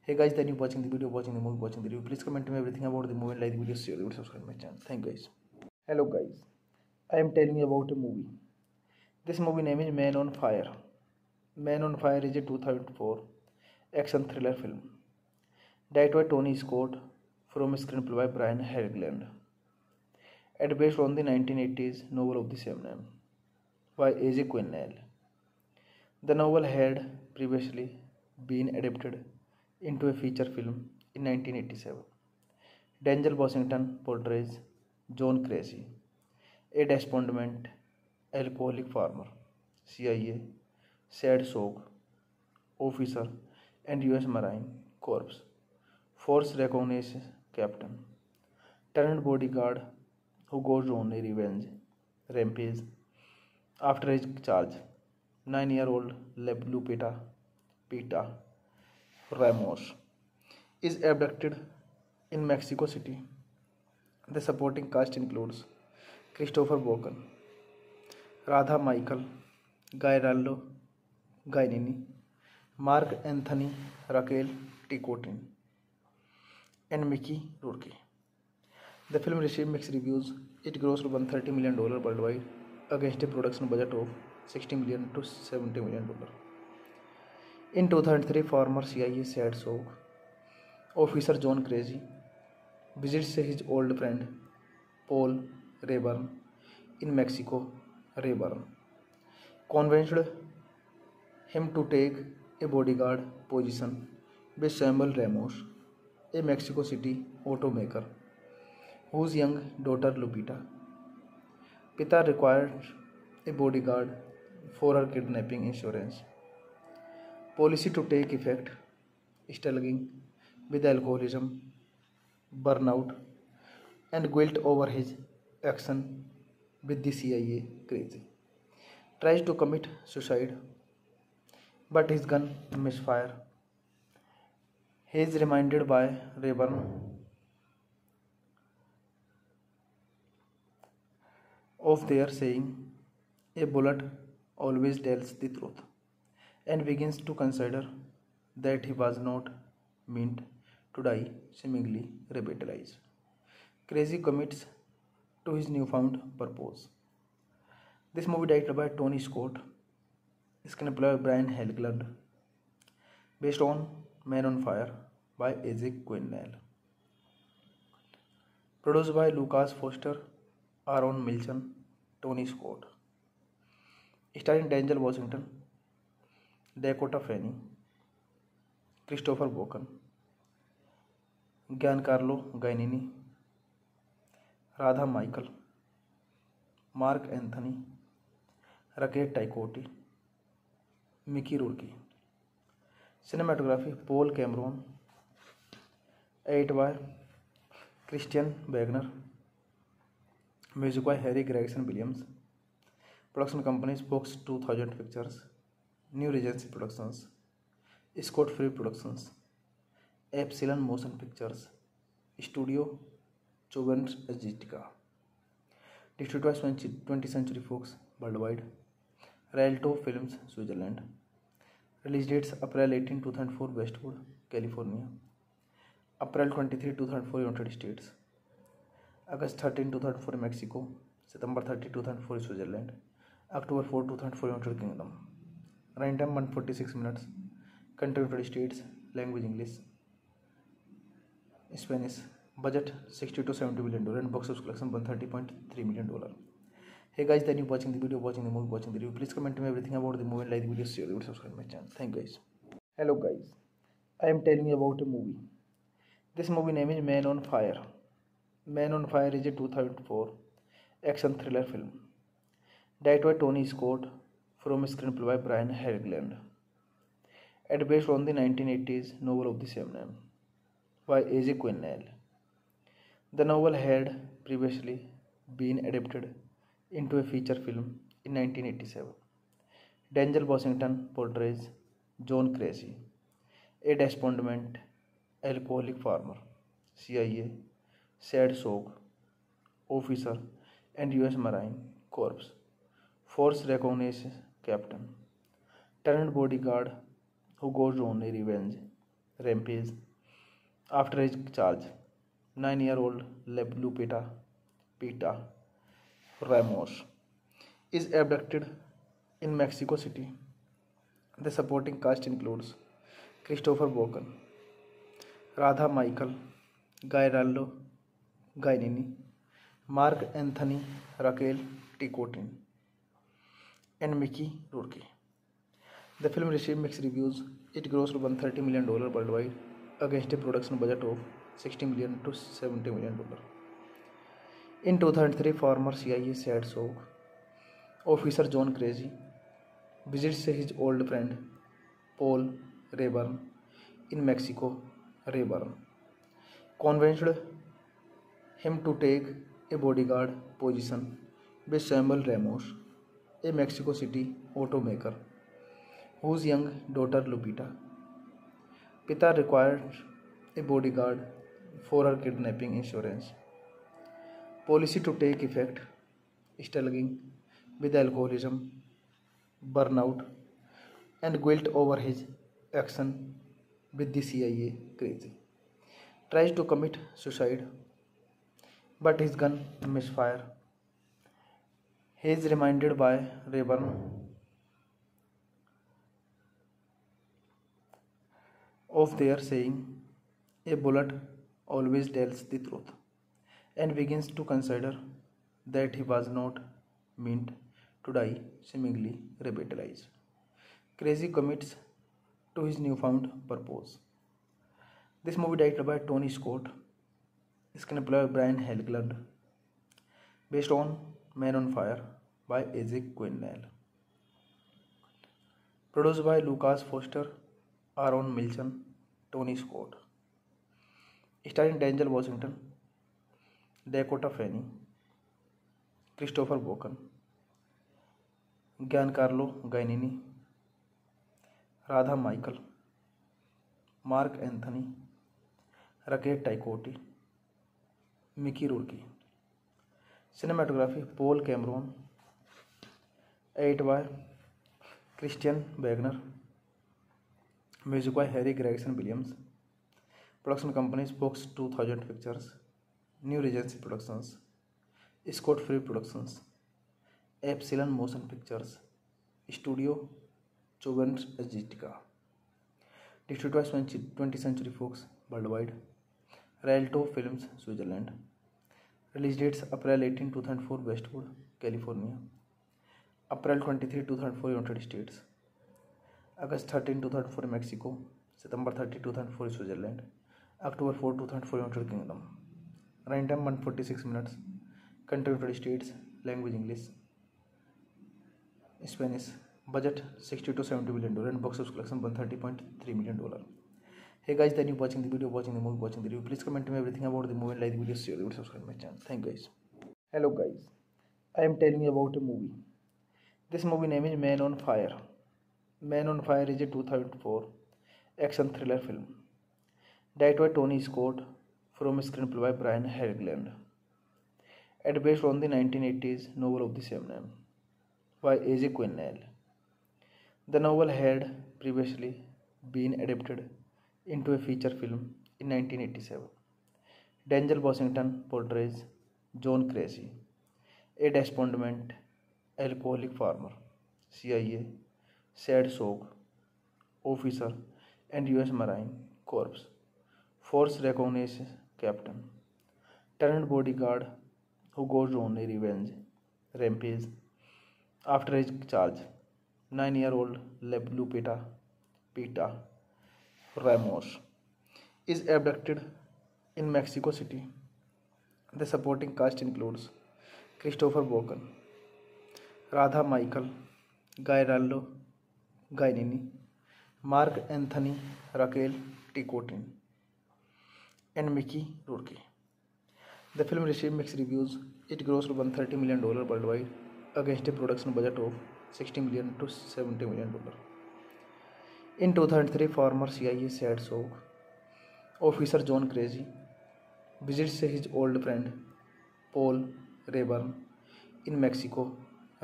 Hey guys, then you watching the video, watching the movie, watching the review. Please comment me everything about the movie and like the video, share the video, subscribe my channel. Thank you guys. Hello guys, I am telling you about a movie. This movie name is Man on Fire. Man on Fire is a 2004 action thriller film directed by Tony Scott from a screenplay by Brian Helgeland and based on the 1980s novel of the same name by A.J. Quinnell. The novel had previously been adapted into a feature film in 1987. Denzel Washington portrays John Cressy, a despondent alcoholic farmer, CIA, SAD-SOG officer, and U.S. Marine Corps Force Recognition captain, turned bodyguard who goes on a revenge rampage after his charge. 9-year-old Lupita Pita Ramos is abducted in Mexico City. The supporting cast includes Christopher Walken, Radha Michael, Gairaldo Gainini, Mark Anthony, Raquel Ticotin, and Mickey Rourke. The film received mixed reviews. It grossed $130 million worldwide against a production budget of $60 million to $70 million. In 2003, former CIA SAD-SOG officer John Cressy visits his old friend Paul Rayburn in Mexico. Rayburn convinced him to take a bodyguard position with Samuel Ramos, a Mexico City automaker whose young daughter Lupita Pita required a bodyguard for her kidnapping insurance policy to take effect, struggling with alcoholism, burnout, and guilt over his action with the CIA crazy. Tries to commit suicide, but his gun misfire. He is reminded by Rayburn of their saying, "A bullet always tells the truth," and begins to consider that he was not meant to die, seemingly revitalized. Crazy commits to his newfound purpose. This movie directed by Tony Scott, screenplay by Brian Helgeland, based on Man on Fire by A.J. Quinnell, produced by Lucas Foster, Aaron Milchan, Tony Scott, starring Denzel Washington, Dakota Fanning, Christopher Walken, Giancarlo Gainini, Radha Michael, Mark Anthony, Raquel Ticotti, Mickey Rourke. Cinematography Paul Cameron, edited by Christian Wagner, music by Harry Gregson Williams. Production companies Fox 2000 Pictures, New Regency Productions, Scott Free Productions, Epsilon Motion Pictures, Studio Chobens Aesthetica. Distributed by 20th Century Fox worldwide. Rialto Films, Switzerland. Release dates April 18, 2004, Westwood, California. April 23, 2004, United States. August 13, 2004, Mexico. September 30, 2004, Switzerland. October 4, 2004, United Kingdom. Running time 146 minutes. Country United States. Language English. Spanish. Budget $60 to $70 million and box office collection $130.3 million. Hey guys, then you watching the video, watching the movie, watching the review. Please comment to me everything about the movie and like the video, share the video, subscribe my channel. Thank you guys. Hello guys, I am telling you about a movie. This movie name is Man on Fire. Man on Fire is a 2004 action thriller film directed by Tony Scott from a screenplay by Brian Helgeland and based on the 1980s novel of the same name by A.J. Quinnell. The novel had previously been adapted into a feature film in 1987. Denzel Washington portrays John Cressy, a despondent alcoholic farmer, CIA, SAD-SOG officer, and U.S. Marine Corps Force Recognition captain, turned bodyguard who goes on a revenge rampage after his charge. 9-year-old Lupita Pita Ramos is abducted in Mexico City. The supporting cast includes Christopher Walken, Radha Michael, Gairaldo Gainini, Mark Anthony, Raquel Ticotin, and Mickey Rourke. The film received mixed reviews. It grossed $130 million worldwide against a production budget of $60 million to $70 million. In 2003, former CIA Sad Soak officer John Crazy visits his old friend Paul Rayburn in Mexico. Rayburn convinced him to take a bodyguard position with Samuel Ramos, a Mexico City automaker whose young daughter Lupita. Pita required a bodyguard for her kidnapping insurance policy to take effect, struggling with alcoholism, burnout, and guilt over his action with the CIA crazy. Tries to commit suicide, but his gun misfire. He is reminded by Rayburn of their saying, "A bullet always tells the truth," and begins to consider that he was not meant to die, seemingly revitalized. Crazy commits to his newfound purpose. This movie directed by Tony Scott, screenplay by Brian Helgeland, based on Man on Fire by A.J. Quinnell, produced by Lucas Foster, Aaron Milchan, Tony Scott, starring Denzel Washington, Dakota Fanning, Christopher Walken, Giancarlo Gainini, Radha Michael, Mark Anthony, Raquel Ticotti, Mickey Rourke. Cinematography Paul Cameron, edited by Christian Wagner, music by Harry Gregson Williams. Production companies Fox 2000 Pictures, New Regency Productions, Scott Free Productions, Epsilon Motion Pictures, Studio Chobens Aesthetica. Distributed by 20th Century Fox worldwide, Rialto Films, Switzerland. Release dates April 18, 2004, Westwood, California. April 23, 2004, United States. August 13, 2004, Mexico. September 30, 2004, Switzerland. October 4, 2004, United Kingdom. Running time 146 minutes. Country United States. Language English. Spanish. Budget $60 to $70 million and box office collection $130.3 million. Hey guys, then you watching the video, watching the movie, watching the review. Please comment me everything about the movie and like the video, share the video, subscribe my channel. Thank you guys. Hello guys, I am telling you about a movie. This movie name is Man on Fire. Man on Fire is a 2004 action thriller film directed by Tony Scott from a screenplay by Brian Helgeland and based on the 1980s novel of the same name by A.J. Quinnell. The novel had previously been adapted into a feature film in 1987. Denzel Washington portrays John Crazy, a despondent alcoholic farmer, CIA, Sad Soak officer, and U.S. Marine Corps Force Reconnaissance captain, turned bodyguard who goes on a revenge rampage after his charge. 9-year-old Lupita Pita Ramos is abducted in Mexico City. The supporting cast includes Christopher Walken, Radha Michael, Gairaldo Gainini, Mark Anthony, Raquel Ticotin, and Mickey Rourke. The film received mixed reviews. It grossed $130 million worldwide against a production budget of $60 million to $70 million. In 2003, former CIA Sad Soak officer John Crazy visits his old friend Paul Rayburn in Mexico.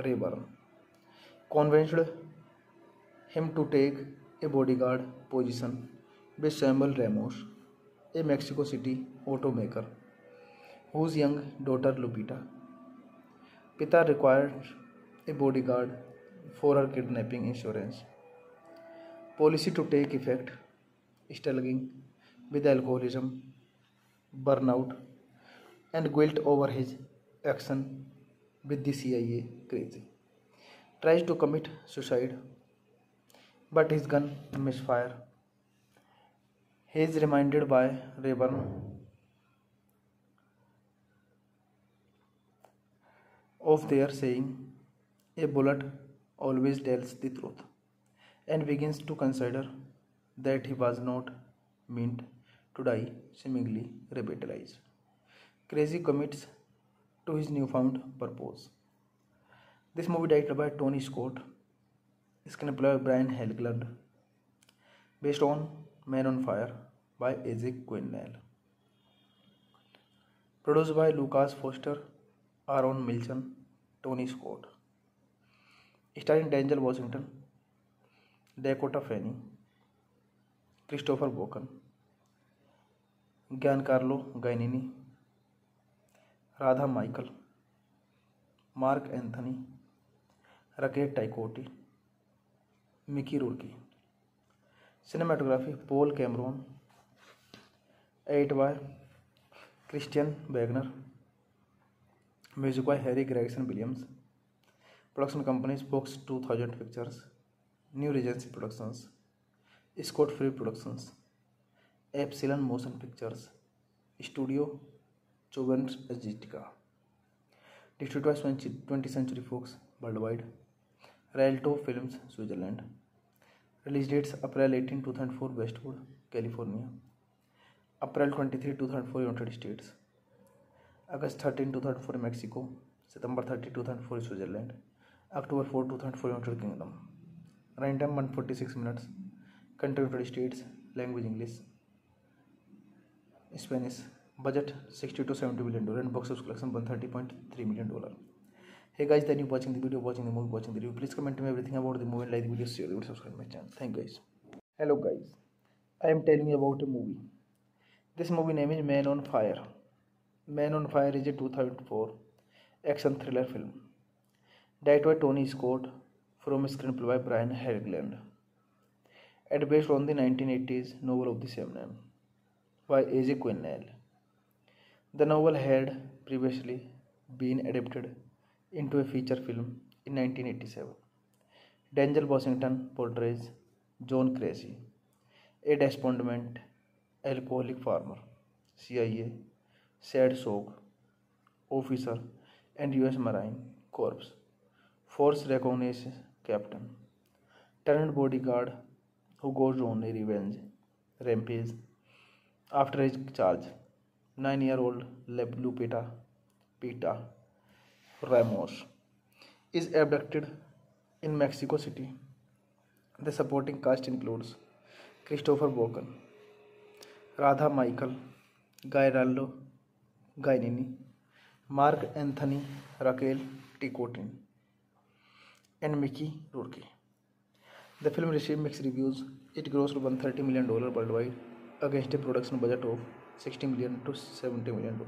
Rayburn convinced him to take a bodyguard position with Samuel Ramos, a Mexico City automaker whose young daughter Lupita. Pita required a bodyguard for her kidnapping insurance. Policy to take effect, struggling with alcoholism, burnout, and guilt over his action with the CIA crazy. Tries to commit suicide, but his gun misfire. He is reminded by Rayburn of their saying, a bullet always tells the truth, and begins to consider that he was not meant to die, seemingly revitalized. Crazy commits to his newfound purpose. This movie directed by Tony Scott, screenplay by Brian Helgeland, based on Man on Fire by AJ Quinnell, produced by Lucas Foster, Aaron Milchan, Tony Scott, starring Denzel Washington, Dakota Fanning, Christopher Walken, Giancarlo Giannini, Radha Michael, Mark Anthony, Rakesh Taikotti, Mickey Rourke. Cinematography Paul Cameron, edited by Christian Wagner, music by Harry Gregson Williams. Production companies Fox 2000 Pictures, New Regency Productions, Scott Free Productions, Epsilon Motion Pictures, Studio Chobens Agitica. Distributed by 20th Century Fox worldwide, Rialto Films, Switzerland. Release dates April 18, 2004 Westwood, California, April 23, 2004 United States, August 13, 2004 Mexico, September 30, 2004 Switzerland, October 4, 2004 United Kingdom. Runtime 146 minutes. Country United States. Language English, Spanish. Budget $60 to $70 million and box office collection $130.3 million. Hey guys, then you watching the video, watching the movie, watching the review. Please comment me everything about the movie and like the video, share the video, subscribe my channel. Thank you guys. Hello guys, I am telling you about a movie. This movie name is Man on Fire. Man on Fire is a 2004 action thriller film directed by Tony Scott from a screenplay by Brian Helgeland and based on the 1980s novel of the same name by AJ Quinnell. The novel had previously been adapted into a feature film in 1987. Denzel Washington portrays John Crazy, a despondent alcoholic farmer, CIA, sad soak officer, and US Marine Corps Force Reconnaissance captain, turned bodyguard who goes on a revenge rampage after his charge. 9-year-old Lupita Pita Ramos is abducted in Mexico City. The supporting cast includes Christopher Walken, Radha Michael, Giancarlo Giannini, Mark Anthony, Raquel Ticotin, and Mickey Rourke. The film received mixed reviews. It grossed $130 million worldwide against a production budget of $60 million to $70 million.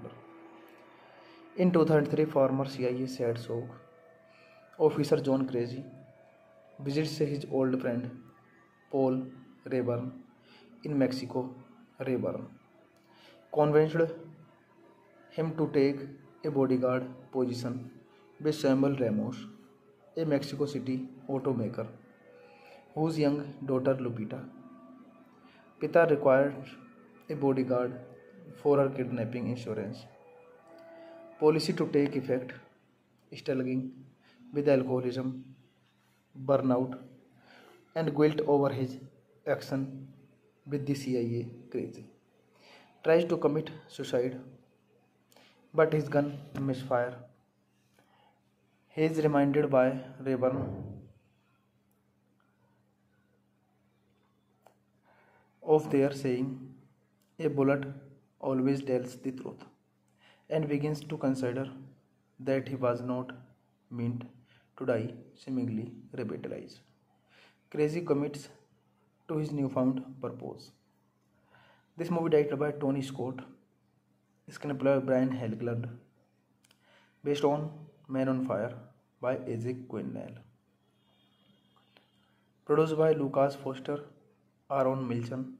In 2003, former CIA sad soak officer John Crazy visits his old friend Paul Rayburn in Mexico. Rayburn convinced him to take a bodyguard position with Samuel Ramos, a Mexico City automaker whose young daughter Lupita Pita required a bodyguard for her kidnapping insurance. Policy to take effect, struggling with alcoholism, burnout, and guilt over his action with the CIA crazy. Tries to commit suicide, but his gun misfire. He is reminded by Rayburn of their saying, a bullet always tells the truth, and begins to consider that he was not meant to die, seemingly revitalized. Crazy commits to his newfound purpose. This movie directed by Tony Scott, screenplay by Brian Helgeland, based on Man on Fire by AJ Quinnell, Produced by Lucas Foster, Aaron Milchan,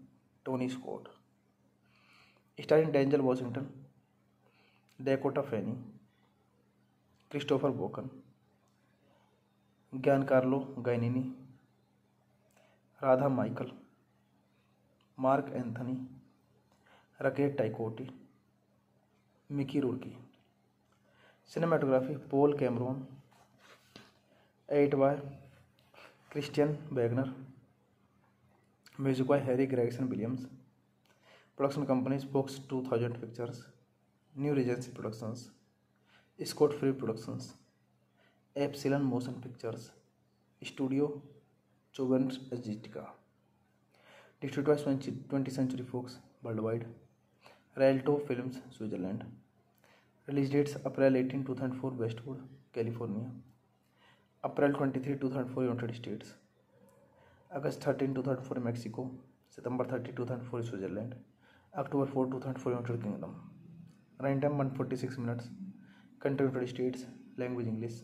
Tony Scott. Starring Denzel Washington, Dakota Fanning, Christopher Walken, Giancarlo Giannini, Radha Michael, Mark Anthony, Rakesh Taikotti, Mickey Rourke. Cinematography Paul Cameron. Edit by Christian Wagner. Music by Harry Gregson Williams. Production companies Fox 2000 Pictures, New Regency Productions, Scott Free Productions, Epsilon Motion Pictures, Studio Chobens Agitica. Distributed by 20th Century Fox worldwide. Rialto Films, Switzerland. Release dates April 18, 2004 Westwood, California. April 23, 2004 United States. August 13, 2004 Mexico. September 30, 2004 Switzerland. October 4, 2004 United Kingdom. Runtime 146 minutes. Country United States. Language English.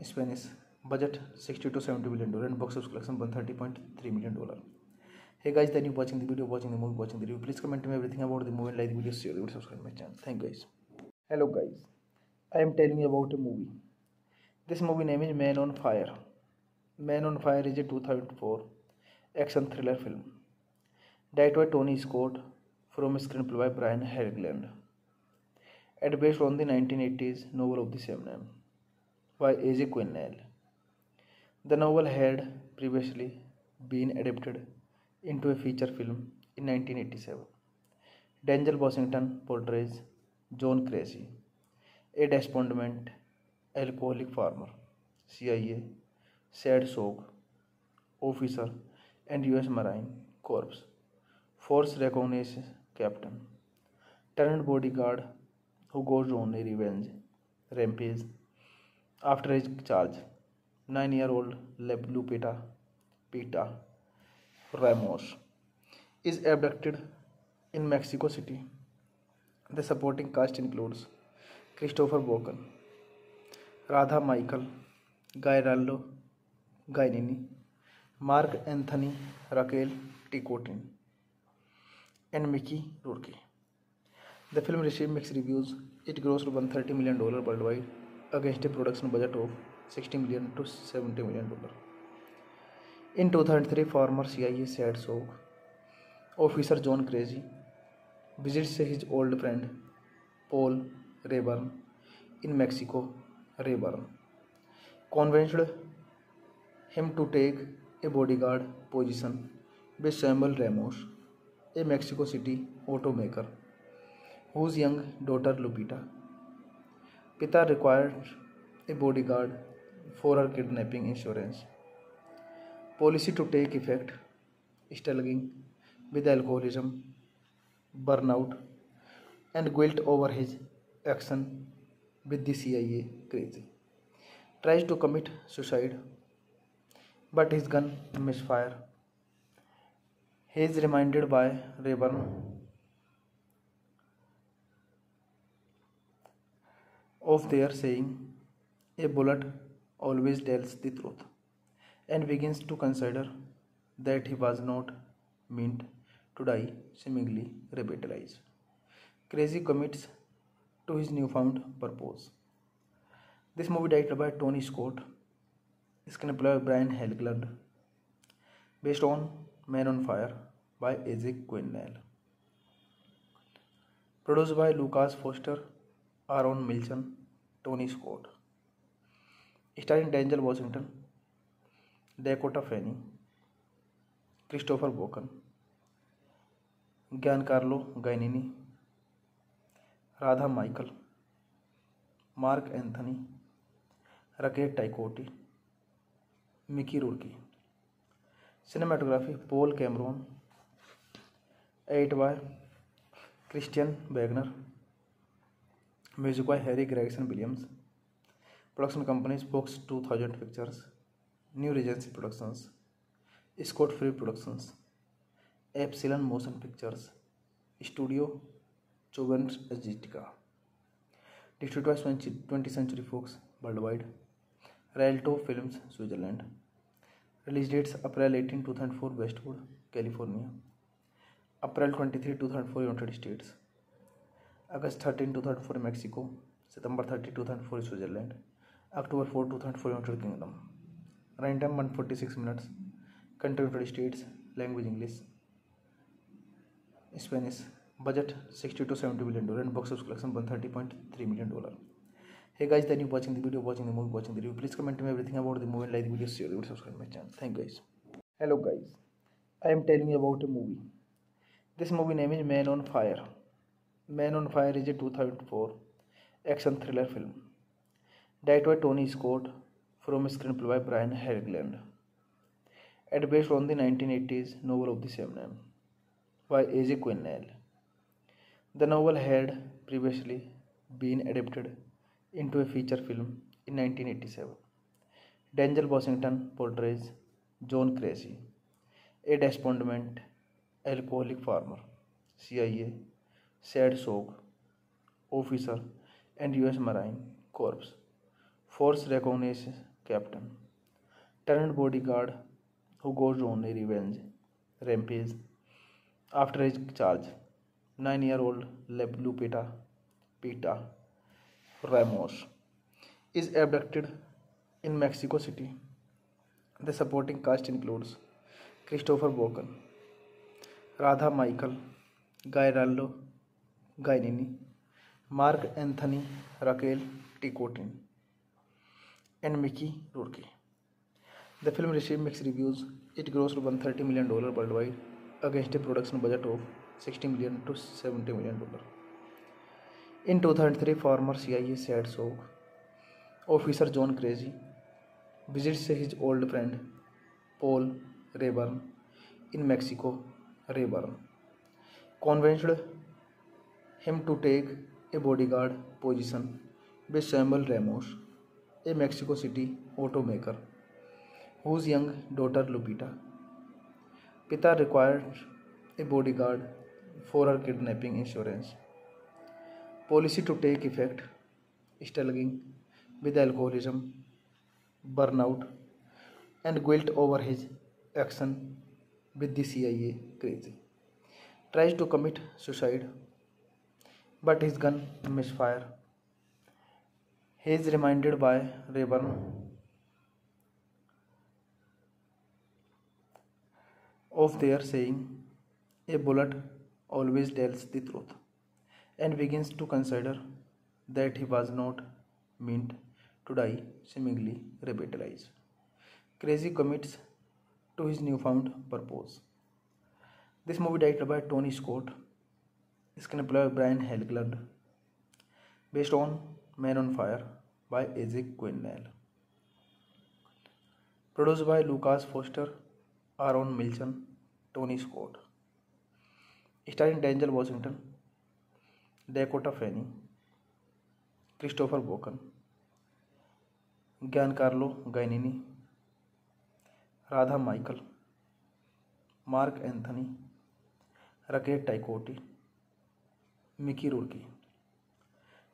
Spanish. Budget $60 to $70 million and box office collection $130.3 million. Hey guys, then you watching the video, watching the movie, watching the review. Please comment me everything about the movie and like the video, share the video, subscribe my channel. Thank you guys. Hello guys, I am telling you about a movie. This movie name is Man on Fire. Man on Fire is a 2004 action thriller film. Directed by Tony Scott from a screenplay by Brian Helgeland. And based on the 1980s novel of the same name by A.J. Quinnell. The novel had previously been adapted into a feature film in 1987. Denzel Washington portrays John Cressy, a despondent alcoholic farmer, CIA, SAD-SOG officer, and U.S. Marine Corps Force Reconnaissance captain, turned bodyguard who goes on a revenge rampage after his charge. 9-year-old Lupita Pita Ramos is abducted in Mexico City. The supporting cast includes Christopher Walken, Radha Michael, Giancarlo Giannini, Mark Anthony, Raquel Ticotin, and Mickey Rourke. The film received mixed reviews. It grossed $130 million worldwide against a production budget of $60 million to $70 million. In 2003, former CIA SAD-SOG officer John Cressy visits his old friend Paul Rayburn in Mexico. Rayburn convinced him to take a bodyguard position with Samuel Ramos, a Mexico City automaker whose young daughter Lupita Pita required a bodyguard for her kidnapping insurance policy to take effect, struggling with alcoholism, burnout, and guilt over his action with the CIA. Crazy tries to commit suicide, but his gun misfires. He is reminded by Rayburn of their saying, "A bullet always tells the truth," and begins to consider that he was not meant to die, seemingly revitalized. Crazy commits to his newfound purpose. This movie directed by Tony Scott, screenplay by Brian Helgeland, based on Man on Fire by A.J. Quinnell. Produced by Lucas Foster, Aaron Milchan, Tony Scott. Starring Denzel Washington, Dakota Fanning, Christopher Walken, Giancarlo Giannini, Radha Michael, Mark Anthony, Rakesh Taikotti, Mickey Rourke. Cinematography Paul Cameron. Edit by Christian Wagner. Music by Harry Gregson Williams. Production companies Fox 2000 Pictures, New Regency Productions, Scott Free Productions, Epsilon Motion Pictures, Studio Chobens Agitica. Distributed by 20th Century Fox worldwide. Rialto Films, Switzerland. Release dates April 18, 2004 Westwood, California. April 23, 2004 United States. August 13, 2004 Mexico. September 30, 2004 Switzerland. October 4, 2004 United Kingdom. Running time 146 minutes. Country United States. Language English. Spanish. Budget $60 to $70 million and box office collection $130.3 million. Hey guys, then you watching the video, watching the movie, watching the review. Please comment me everything about the movie and like the video, share the video, subscribe my channel. Thank you guys. Hello guys, I am telling you about a movie. This movie name is Man on Fire. Man on Fire is a 2004 action thriller film. Directed by Tony Scott from a screenplay by Brian Helgeland. And based on the 1980s novel of the same name by A.J. Quinnell. The novel had previously been adapted into a feature film in 1987. Denzel Washington portrays John Cressy, a despondent alcoholic farmer, CIA, SADSOG officer, and U.S. Marine Corps Force Reconnaissance captain, turned bodyguard who goes on a revenge rampage after his charge. 9-year-old Lupita Pita Ramos is abducted in Mexico City. The supporting cast includes Christopher Walken, Radha Michael, Gairaldo Gainini, Mark Anthony, Raquel Ticotin, and Mickey Rourke. The film received mixed reviews. It grossed $130 million worldwide against a production budget of $60 million to $70 million. In 2003, former CIA SADSOG officer John Cressy visits his old friend Paul Rayburn in Mexico. Rayburn convinced him to take a bodyguard position with Samuel Ramos, a Mexico City automaker whose young daughter Lupita Pita required a bodyguard for her kidnapping insurance policy to take effect, struggling with alcoholism, burnout, and guilt over his action with the CIA. Crazy tries to commit suicide, but his gun misfires. He is reminded by Rayburn of their saying, "A bullet always tells the truth," and begins to consider that he was not meant to die, seemingly revitalized. Crazy commits to his newfound purpose. This movie directed by Tony Scott, screenplay by Brian Helgeland, based on Man on Fire by A.J. Quinnell, produced by Lucas Foster, Aaron Milchan, Tony Scott, starring Denzel Washington, Dakota Fanning, Christopher Walken, Giancarlo Gainini, Radha Michael, Mark Anthony, Raquel Ticotti, Mickey Rourke.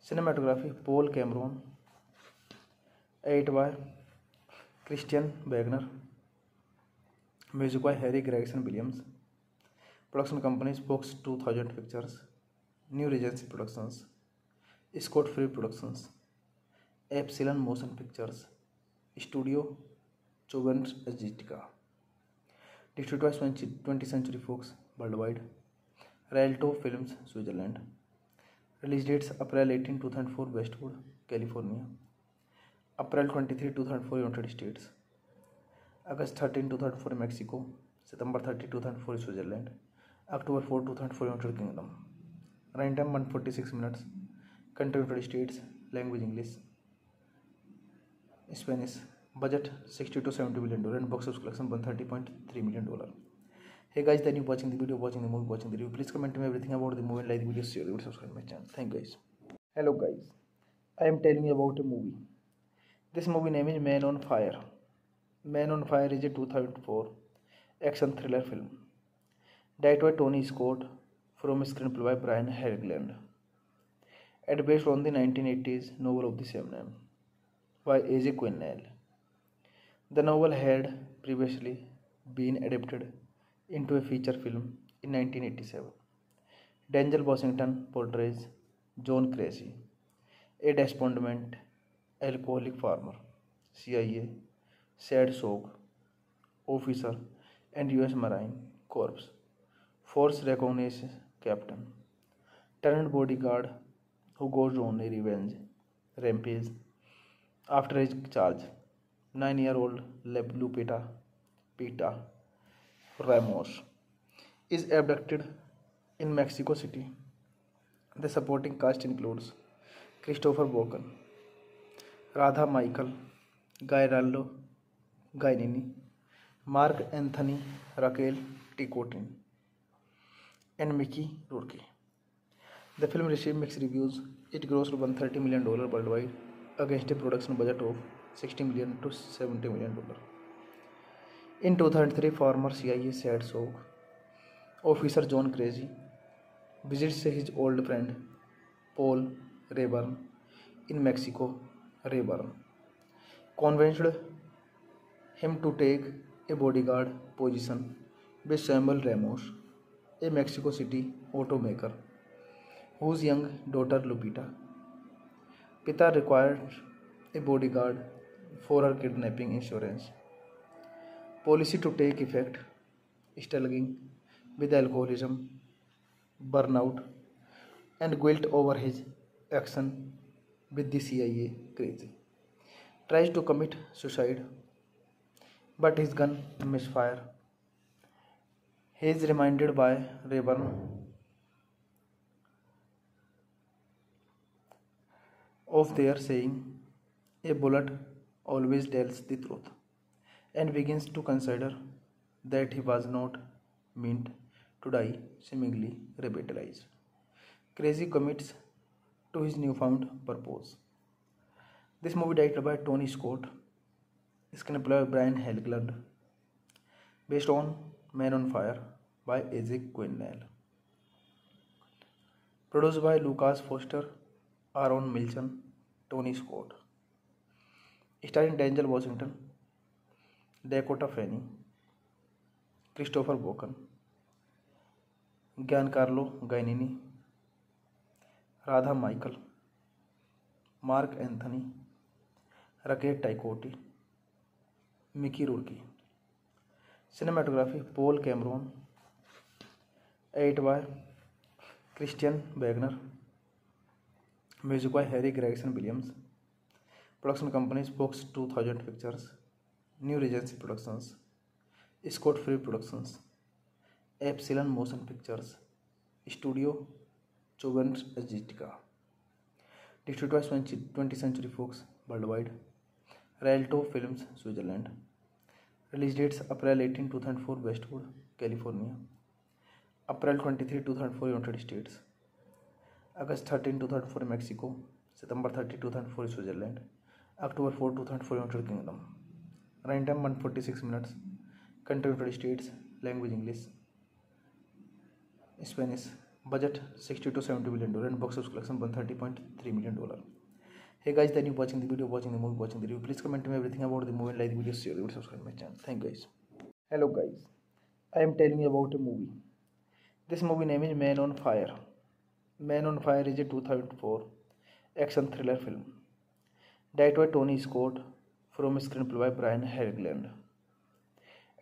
Cinematography Paul Cameron, edited by Christian Wagner, music by Harry Gregson Williams. Production companies Fox 2000 Pictures, New Regency Productions, Scott Free Productions, Epsilon Motion Pictures, Studio Chobens Azteca. Distributed by 20th Century Fox worldwide. Rialto Films, Switzerland. Release dates April 18, 2004 Westwood, California. April 23, 2004 United States. August 13, 2004 Mexico. September 30, 2004 Switzerland. October 4, 2004 United Kingdom. Running time 146 minutes. Country United States. Language English. Spanish. Budget $60 to $70 million and box office collection $130.3 million. Hey guys, then you watching the video, watching the movie, watching the review. Please comment me everything about the movie and like the video, share the video, subscribe my channel. Thank you guys. Hello guys, I am telling you about a movie. This movie name is Man on Fire. Man on Fire is a 2004 action thriller film. Directed by Tony Scott from a screenplay by Brian Helgeland. And based on the 1980s novel of the same name by A.J. Quinnell. The novel had previously been adapted into a feature film in 1987. Denzel Washington portrays John Cressy, a despondent alcoholic farmer, CIA, sad soak officer, and US Marine Corps force recognizes captain, turned bodyguard who goes on a revenge rampage after his charge. 9-year-old Lupita Pita Ramos is abducted in Mexico City. The supporting cast includes Christopher Walken, Radha Michael, Gairaldo Gainini, Mark Anthony Raquel Ticotin, and Mickey Rourke. The film received mixed reviews. It grossed $130 million worldwide against a production budget of $60 million to $70 million. In 2003, former CIA sad soak officer John Cressy visits his old friend Paul Rayburn in Mexico. Rayburn convinced him to take a bodyguard position with Samuel Ramos, a Mexico City automaker whose young daughter Lupita Pita required a bodyguard for her kidnapping insurance policy to take effect, struggling with alcoholism, burnout, and guilt over his action with the CIA crazy. Tries to commit suicide, but his gun misfire. He is reminded by Rayburn of their saying, "A bullet always tells the truth," and begins to consider that he was not meant to die, seemingly revitalized. Crazy commits to his newfound purpose. This movie directed by Tony Scott, screenplay by Brian Helgeland, based on Man on Fire by A.J. Quinnell, produced by Lucas Foster, Aaron Milchan, Tony Scott, starring Denzel Washington, Dakota Fanning, Christopher Walken, Giancarlo Gainini, Radha Michael, Mark Anthony, Raquel Ticotti, Mickey Rourke. Cinematography Paul Cameron, edited by Christian Wagner, music by Harry Gregson Williams. Production companies Fox 2000 Pictures, New Regency Productions, Scott Free Productions, Epsilon Motion Pictures, Studio Chobens Aesthetica. Distributed by 20th Century Fox worldwide, Rialto Films, Switzerland. Release dates April 18, 2004 Westwood, California, April 23, 2004 United States, August 13, 2004 Mexico, September 30, 2004 Switzerland, October 4, 2004 United Kingdom. Running time 146 minutes. Country United States. Language English, Spanish. Budget $60 to $70 million and box office collection $130.3 million. Hey guys, then you watching the video, watching the movie, watching the review. Please comment me everything about the movie and like the video, share the video, subscribe my channel. Thank you guys. Hello guys, I am telling you about a movie. This movie name is Man on Fire. Man on Fire is a 2004 action thriller film directed by Tony Scott from a screenplay by Brian Helgeland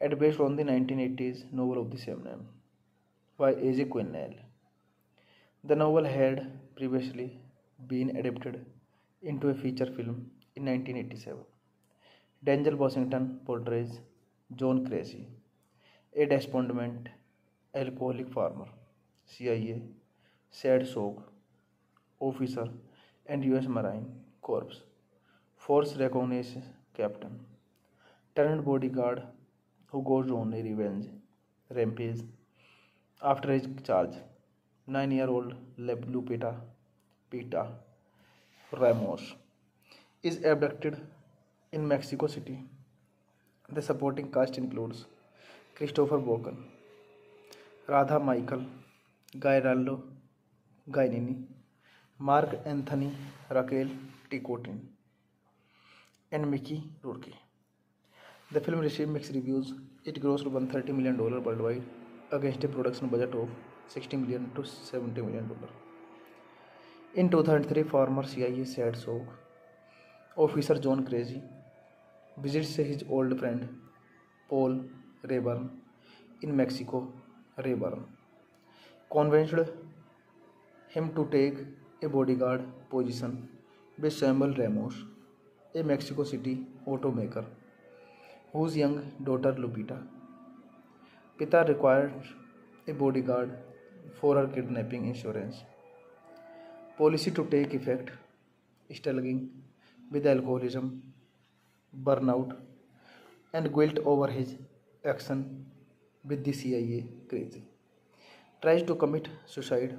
and based on the 1980s novel of the same name by A.J. Quinnell. The novel had previously been adapted into a feature film in 1987. Denzel Washington portrays John Cressy, a despondent alcoholic farmer, CIA, sad soak officer, and US Marine Corps force recognizes captain, turned bodyguard who goes on a revenge rampage after his charge. 9-year-old Lupita Pita Ramos is abducted in Mexico City. The supporting cast includes Christopher Walken, Radha Michael, Gairaldo Gainini, Mark Anthony Raquel Ticotin, and Mickey Rourke. The film received mixed reviews. It grossed $130 million worldwide against a production budget of $60 million to $70 million. In 2003, former CIA Sad Soak officer John Crazy visits his old friend Paul Rayburn in Mexico. Rayburn convinced him to take a bodyguard position with Samuel Ramos, a Mexico City automaker whose young daughter Lupita. Pita required a bodyguard for her kidnapping insurance policy to take effect, struggling with alcoholism, burnout, and guilt over his action with the CIA crazy. Tries to commit suicide,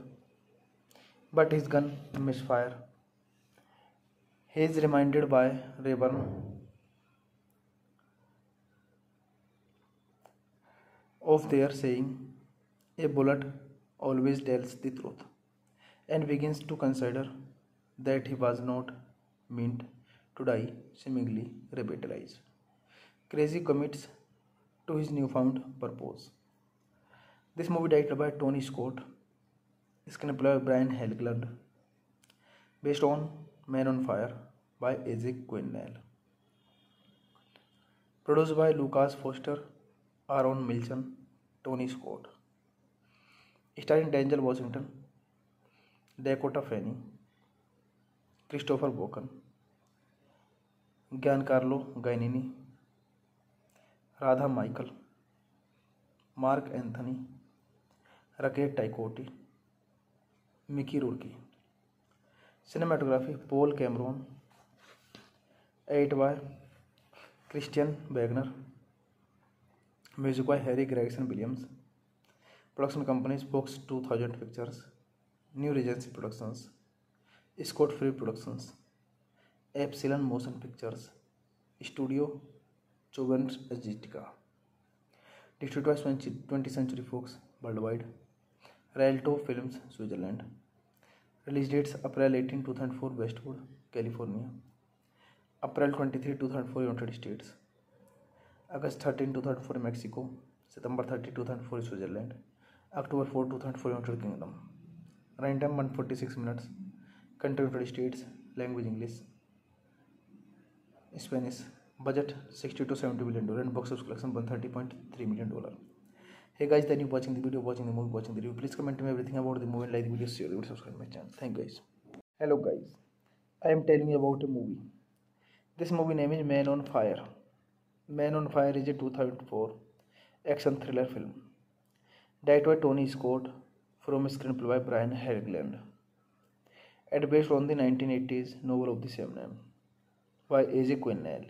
but his gun misfire. He is reminded by Rayburn of their saying, "A bullet always tells the truth," and begins to consider that he was not meant to die, seemingly revitalized. Crazy commits to his newfound purpose. This movie directed by Tony Scott, screenplay by Brian Helgeland, based on Man on Fire by A.J. Quinnell, produced by Lucas Foster, Aaron Milchan, Tony Scott, starring Denzel Washington, Dakota Fanning, Christopher Walken, Giancarlo Giannini, Radha Michael, Mark Anthony, Rakesh Taikotti, Mickey Rourke. Cinematography Paul Cameron, edited by Christian Wagner, music by Harry Gregson Williams. Production companies Fox 2000 Pictures, New Regency Productions, Scott Free Productions, Epsilon Motion Pictures, Studio Chobens Agitica. Distributed by 20th Century Fox worldwide, Rialto Films, Switzerland. Release dates April 18, 2004 Westwood, California, April 23, 2004 United States, August 13, 2004 Mexico, September 30, 2004 Switzerland, October 4, 2004 United Kingdom. Runtime 146 minutes. Country United States. Language English, Spanish. Budget $60 to $70 million and box office collection $130.3 million. Hey guys, then you watching the video, watching the movie, watching the review. Please comment me everything about the movie and like the video, share the video, subscribe my channel. Thank you guys. Hello guys, I am telling you about a movie. This movie name is Man on Fire. Man on Fire is a 2004 action thriller film directed by Tony Scott from a screenplay by Brian Helgeland and based on the 1980s novel of the same name by A.J. Quinnell.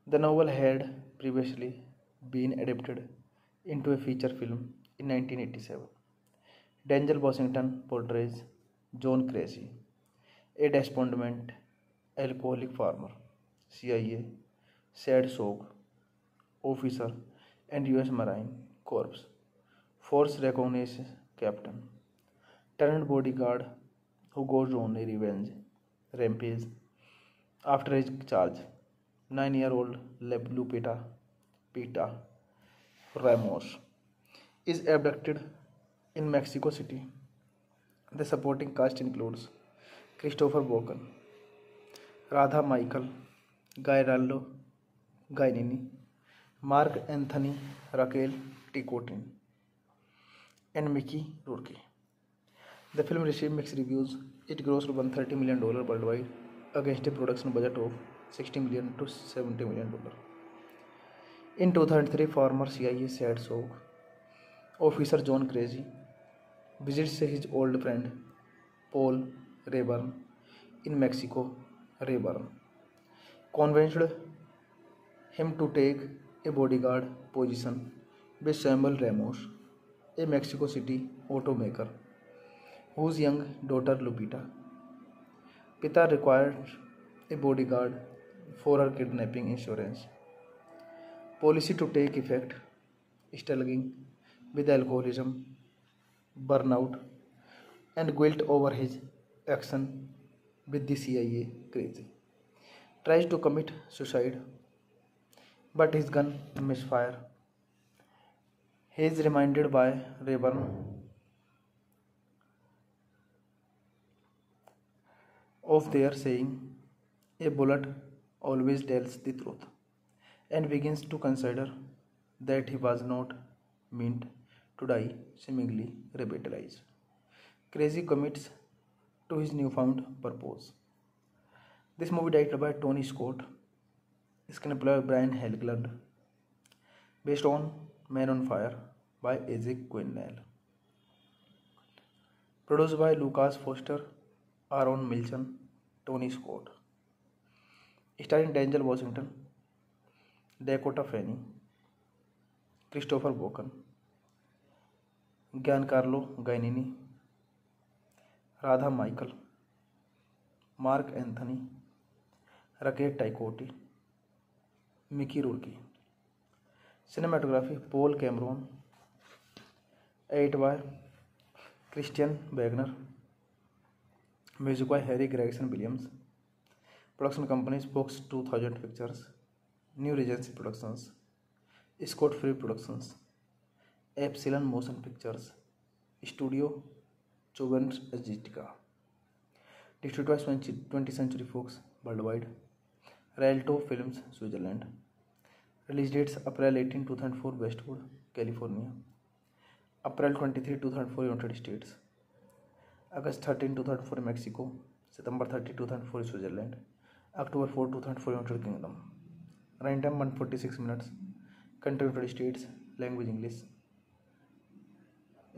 The novel had previously been adapted into a feature film in 1987. Denzel Washington portrays John Crazy, a despondent alcoholic farmer, CIA, Sad Soak officer, and U.S. Marine Corps Force Reconnaissance captain, turned bodyguard who goes on a revenge rampage after his charge. 9-year-old Lupita Pita Ramos is abducted in Mexico City. The supporting cast includes Christopher Walken, Radha Michael, Giancarlo Giannini, Mark Anthony, Raquel Ticotin, and Mickey Rourke. The film received mixed reviews. It grossed $130 million worldwide against a production budget of $60 million to $70 million. In 2003, former CIA Sad Soak officer John Crazy visits his old friend Paul Rayburn in Mexico. Rayburn convinced him to take a bodyguard position with Samuel Ramos, a Mexico City automaker whose young daughter Lupita. Pita required a bodyguard for her kidnapping insurance policy to take effect, struggling with alcoholism, burnout, and guilt over his action with the CIA crazy. Tries to commit suicide, but his gun misfire. He is reminded by Rayburn of their saying, "A bullet always tells the truth," and begins to consider that he was not meant to die, seemingly revitalized. Crazy commits to his newfound purpose. This movie directed by Tony Scott, screenplay by Brian Helgeland, based on Man on Fire by Isaac Quinnell, produced by Lucas Foster, Aaron Milchan, Tony Scott, starring Denzel Washington, Dakota Fanning, Christopher Walken, Giancarlo Giannini, Radha Michael, Mark Anthony, Rakesh Taikotti, Mickey Rourke. Cinematography Paul Cameron, edited by Christian Wagner, music by Harry Gregson Williams. Production companies Fox 2000 Pictures, New Regency Productions, Scott Free Productions, Epsilon Motion Pictures, Studio Chobens Agitica. Distributed by 20th Century Fox worldwide, Rialto Films, Switzerland. Release dates April 18, 2004 Westwood, California, April 23, 2004 United States, August 13, 2004 Mexico, September 30, 2004 Switzerland, October 4, 2004 United Kingdom. Runtime 146 minutes. Country United States. Language English,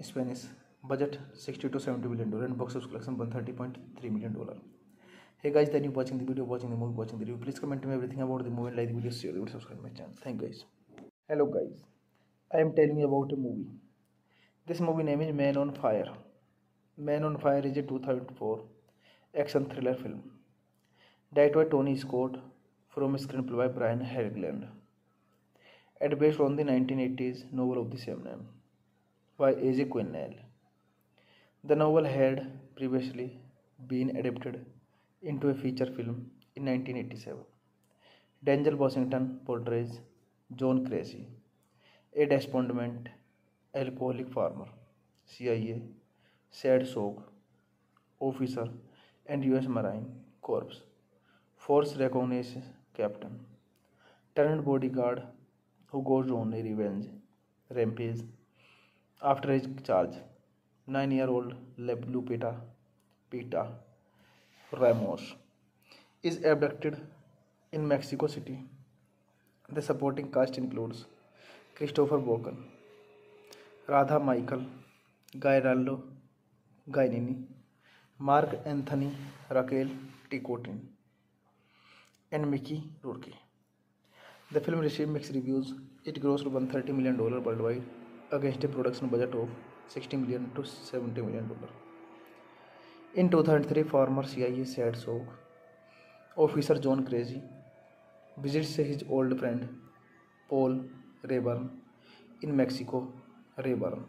Spanish. Budget $60 to $70 million and box office collection $130.3 million. Hey guys, then you watching the video, watching the movie, watching the review. Please comment me everything about the movie and like the video, share the video, subscribe my channel. Thank you guys. Hello guys, I am telling you about a movie. This movie name is Man on Fire. Man on Fire is a 2004 action thriller film directed by Tony Scott from a screenplay by Brian Helgeland and based on the 1980s novel of the same name by A.J. Quinnell. The novel had previously been adapted into a feature film in 1987. Denzel Washington portrays John Cressy, a despondent alcoholic farmer, CIA, SADSOG officer, and U.S. Marine Corps Force Reconnaissance captain, turned bodyguard who goes on a revenge rampage after his charge. 9-year-old Lupita Pita Ramos is abducted in Mexico City. The supporting cast includes Christopher Walken, Radha Michael, Giancarlo Giannini, Mark Anthony, Raquel Ticotin, and Mickey Rourke. The film received mixed reviews. It grossed $130 million worldwide against a production budget of $60 million to $70 million. In 2003, former CIA SADSOG officer John Cressy visits his old friend Paul Rayburn in Mexico. Rayburn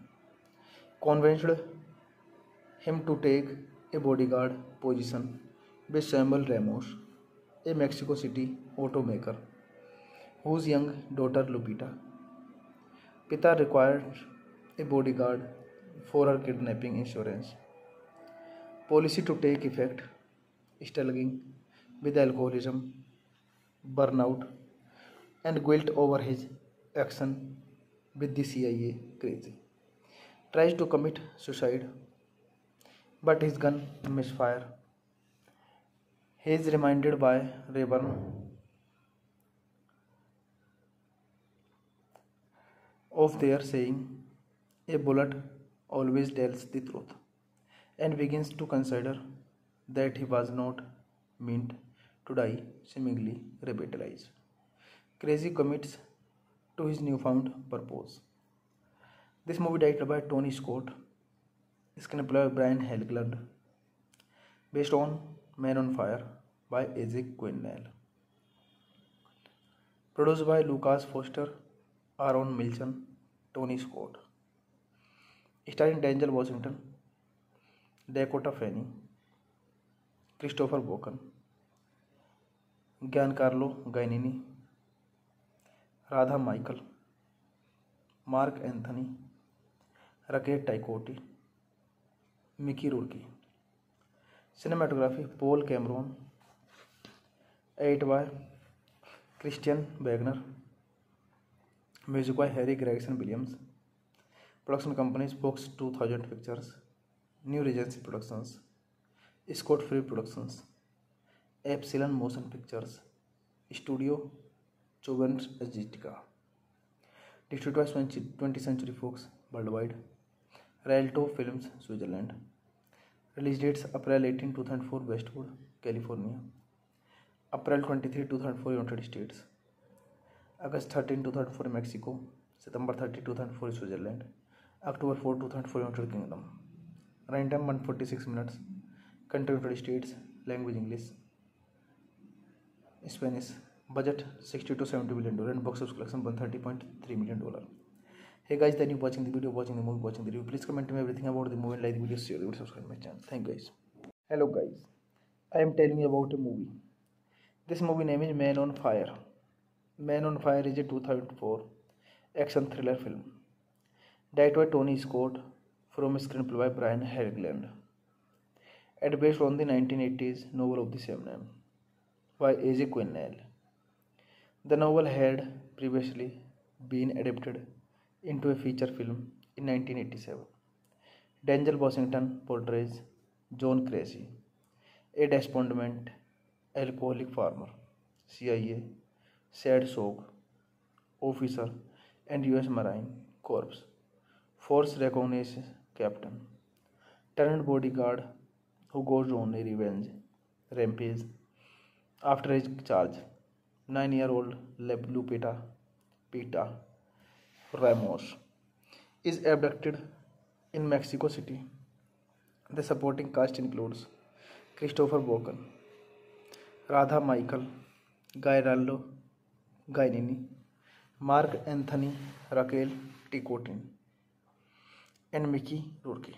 convinced him to take a bodyguard position with Samuel Ramos, a Mexico City automaker whose young daughter Lupita Pita required a bodyguard for her kidnapping insurance policy to take effect, struggling with alcoholism, burnout, and guilt over his action with the CIA. Crazy tries to commit suicide, but his gun misfire. He is reminded by Rayburn of their saying, "A bullet always tells the truth," and begins to consider that he was not meant to die, seemingly revitalized. Crazy commits to his newfound purpose. This movie directed by Tony Scott, screenplay by Brian Helgeland, based on Man on Fire by Isaac Quinnell, produced by Lucas Foster, Aaron Milchan, Tony Scott, starring Denzel Washington, Dakota Fanning, Christopher Walken, Giancarlo Giannini, Radha Michael, Marc Anthony, रकेट टाइकोटी, Mickey Rourke. Cinematography Paul Cameron, edit by Christian Wagner, music by Harry Gregson Williams. Production companies Fox 2000 Pictures, New Regency Productions, Scott Free Productions, Epsilon Motion Pictures, Studio चोबेंस एजिटिका। Distributor by 20th Century Fox worldwide, Rialto Films Switzerland. Release dates April 18, 2004 Westwood California, April 23, 2004 United States, August 13, 2004 Mexico, September 30, 2004 Switzerland, October 4, 2004 United kingdom. Run time 146 minutes. Country United states. Language English, Spanish. Budget $60 to $70 million and box office collection $130.3 million. Hey guys, then you watching the video, watching the movie, watching the review. Please comment me everything about the movie and like the video, share the video, subscribe my channel. Thank you guys. Hello guys, I am telling you about a movie. This movie name is Man on Fire. Man on Fire is a 2004 action thriller film directed by Tony Scott from a screenplay by Brian Helgeland and based on the 1980s novel of the same name by A.J. Quinnell. The novel had previously been adapted into a feature film in 1987. Denzel Washington portrays John Cressy, a despondent alcoholic farmer, CIA, SADSOG officer, and US Marine Corps Force Reconnaissance captain turned bodyguard who goes on a revenge rampage after his charge. 9-year-old Lupita Ramos is abducted in Mexico City. The supporting cast includes Christopher Walken, Radha Michael, Gairaldo Gainini, Mark Anthony, Raquel Ticotin, and Mickey Rourke.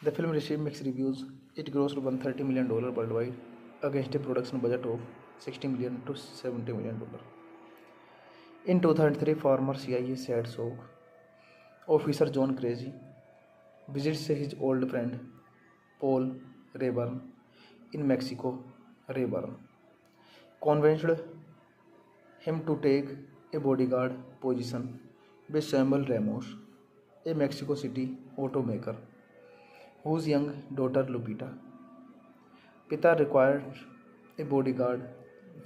The film received mixed reviews. It grossed $130 million worldwide against a production budget of $60 million to $70 million. In 2003, former CIA SADSOG officer John Cressy visits his old friend Paul Rayburn in Mexico. Rayburn convinced him to take a bodyguard position with Samuel Ramos, a Mexico City automaker whose young daughter Lupita Pita required a bodyguard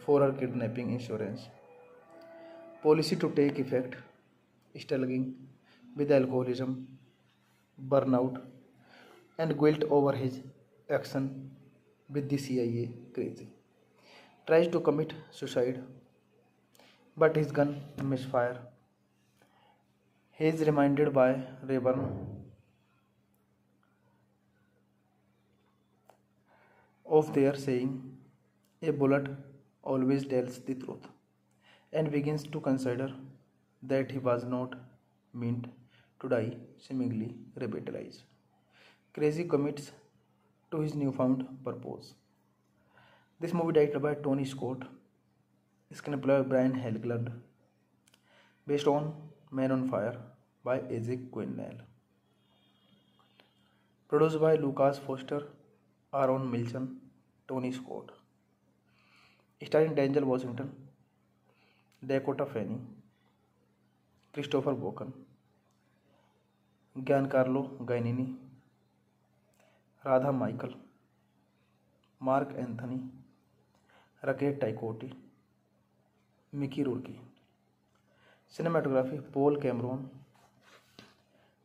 for her kidnapping insurance policy to take effect, struggling with alcoholism, burnout, and guilt over his action with the CIA. Crazy tries to commit suicide, but his gun misfire. He is reminded by Rayburn of their saying, "A bullet always tells the truth," and begins to consider that he was not meant to die, seemingly revitalized. Crazy commits to his newfound purpose. This movie directed by Tony Scott, screenplay by Brian Helgeland, based on Man on Fire by A.J. Quinnell, produced by Lucas Foster, Aaron Milchan, Tony Scott, starring Denzel Washington, Dakota Fanning, Christopher Walken, Giancarlo Giannini, Radha Michael, Mark Anthony, Raquel Ticotti, Mickey Rourke. Cinematography Paul Cameron,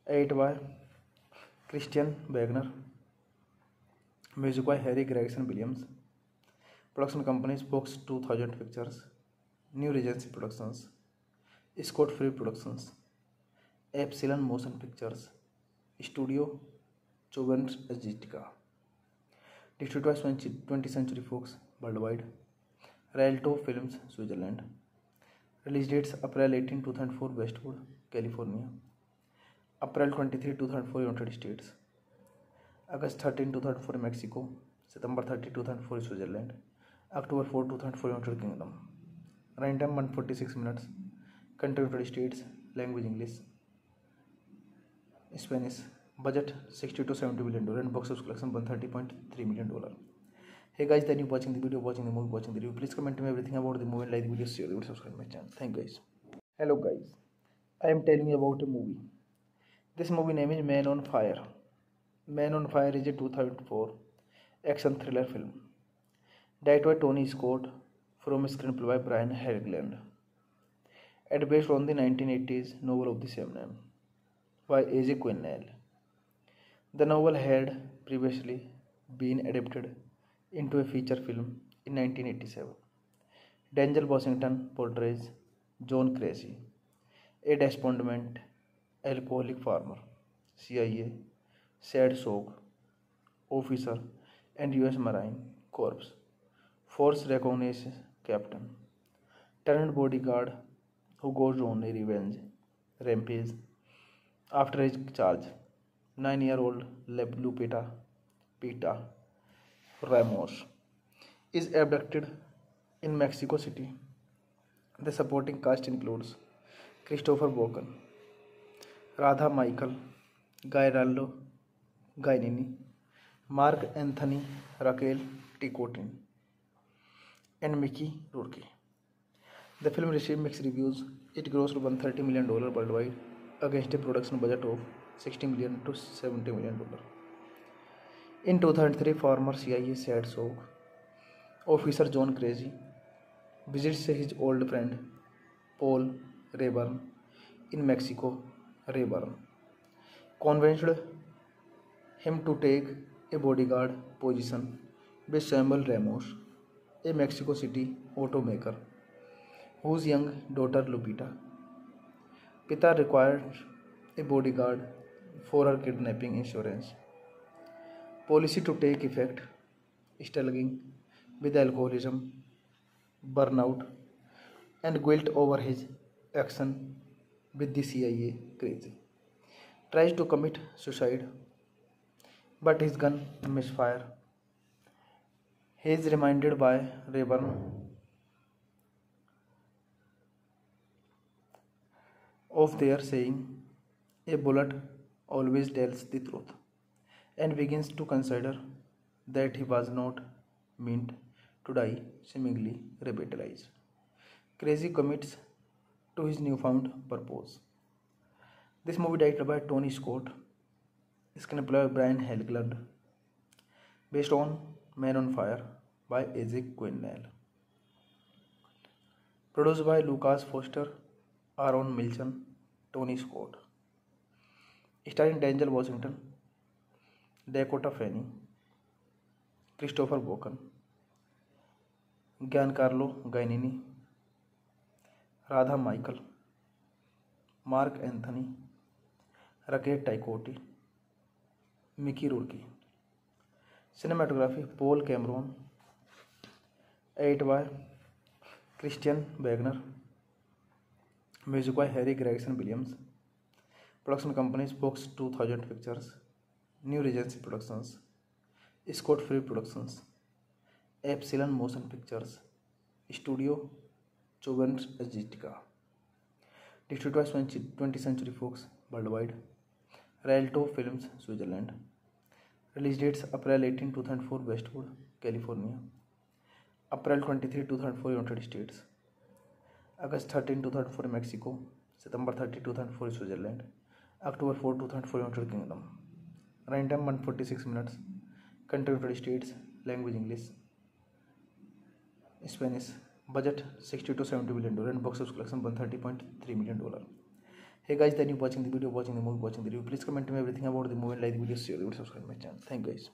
edited by Christian Wagner, music by Harry Gregson Williams. Production companies Fox 2000 Pictures, New Regency Productions, Scott Free Productions, Epsilon Motion Pictures, Studio Chobens Egitica. Distributed by 20th Century Fox worldwide, Rialto Films Switzerland. Release dates April 18, 2004 Westwood, California, April 23, 2004 United States, August 13, 2004 Mexico, September 30, 2004 Switzerland, October 4, 2004 United Kingdom. Run time 146 minutes. Country United States. Language English. Spanish. Budget $60 to $70 million and box office collection $130.3 million. Hey guys, then you watching the video, watching the movie, watching the review. Please comment me everything about the movie and like the video, share the video, subscribe my channel. Thank you guys. Hello guys, I am telling you about a movie. This movie name is Man on Fire. Man on Fire is a 2004 action thriller film. Directed by Tony Scott from a screenplay by Brian Helgeland. And based on the 1980s novel of the same name by A.J. Quinnell. The novel had previously been adapted into a feature film in 1987. Denzel Washington portrays John Cressy, a despondent alcoholic farmer, CIA, SADSOG officer, and U.S. Marine Corps Force Reconnaissance captain, turned bodyguard who goes on a revenge rampage after his charge. 9-year-old Lupita Ramos is abducted in Mexico City. The supporting cast includes Christopher Walken, Radha Michael, Gairaldo Gainini, Mark Anthony, Raquel Ticotin, and Mickey Rourke. The film received mixed reviews. It grossed $130 million worldwide against a production budget of $60 million to $70 million. In 2003, former CIA SADSOG officer John Cressy visits his old friend Paul Rayburn in Mexico. Rayburn convinced him to take a bodyguard position with Samuel Ramos, a Mexico City automaker whose young daughter Lupita Pita required a bodyguard for her kidnapping insurance policy to take effect, struggling with alcoholism, burnout, and guilt over his action with the CIA. Crazy tries to commit suicide, but his gun misfires. He is reminded by Rayburn of their saying, "A bullet always tells the truth," and begins to consider that he was not meant to die, seemingly revitalized. Cressy commits to his newfound purpose. This movie directed by Tony Scott, screenplay by Brian Helgeland, based on Man on Fire by A.J. Quinnell, produced by Lucas Foster, Aaron Milchan, Tony Scott, starring Denzel Washington, Dakota Fanning, Christopher Walken, Giancarlo Gainini, Radha Michael, Mark Anthony, Raquel Ticotti, Mickey Rourke. Cinematography Paul Cameron, edited by Christian Wagner, music by Harry Gregson Williams. Production companies Fox 2000 Pictures, New Regency Productions, Scott Free Productions, Epsilon Motion Pictures, Studio Chobens Aesthetica. Distributed by 20th Century Fox worldwide, Rialto Films, Switzerland. Release dates April 18, 2004, Westwood, California. April 23, 2004, United States. August 13, 2004, Mexico. September 30, 2004, Switzerland. October 4, 2004, United Kingdom. Running time 146 minutes. Country United States. Language English. Spanish. Budget $60 to $70 million and box office collection $130.3 million. Hey guys, then you watching the video, watching the movie, watching the review. Please comment me everything about the movie and like the video, share the video, subscribe my channel. Thank you guys.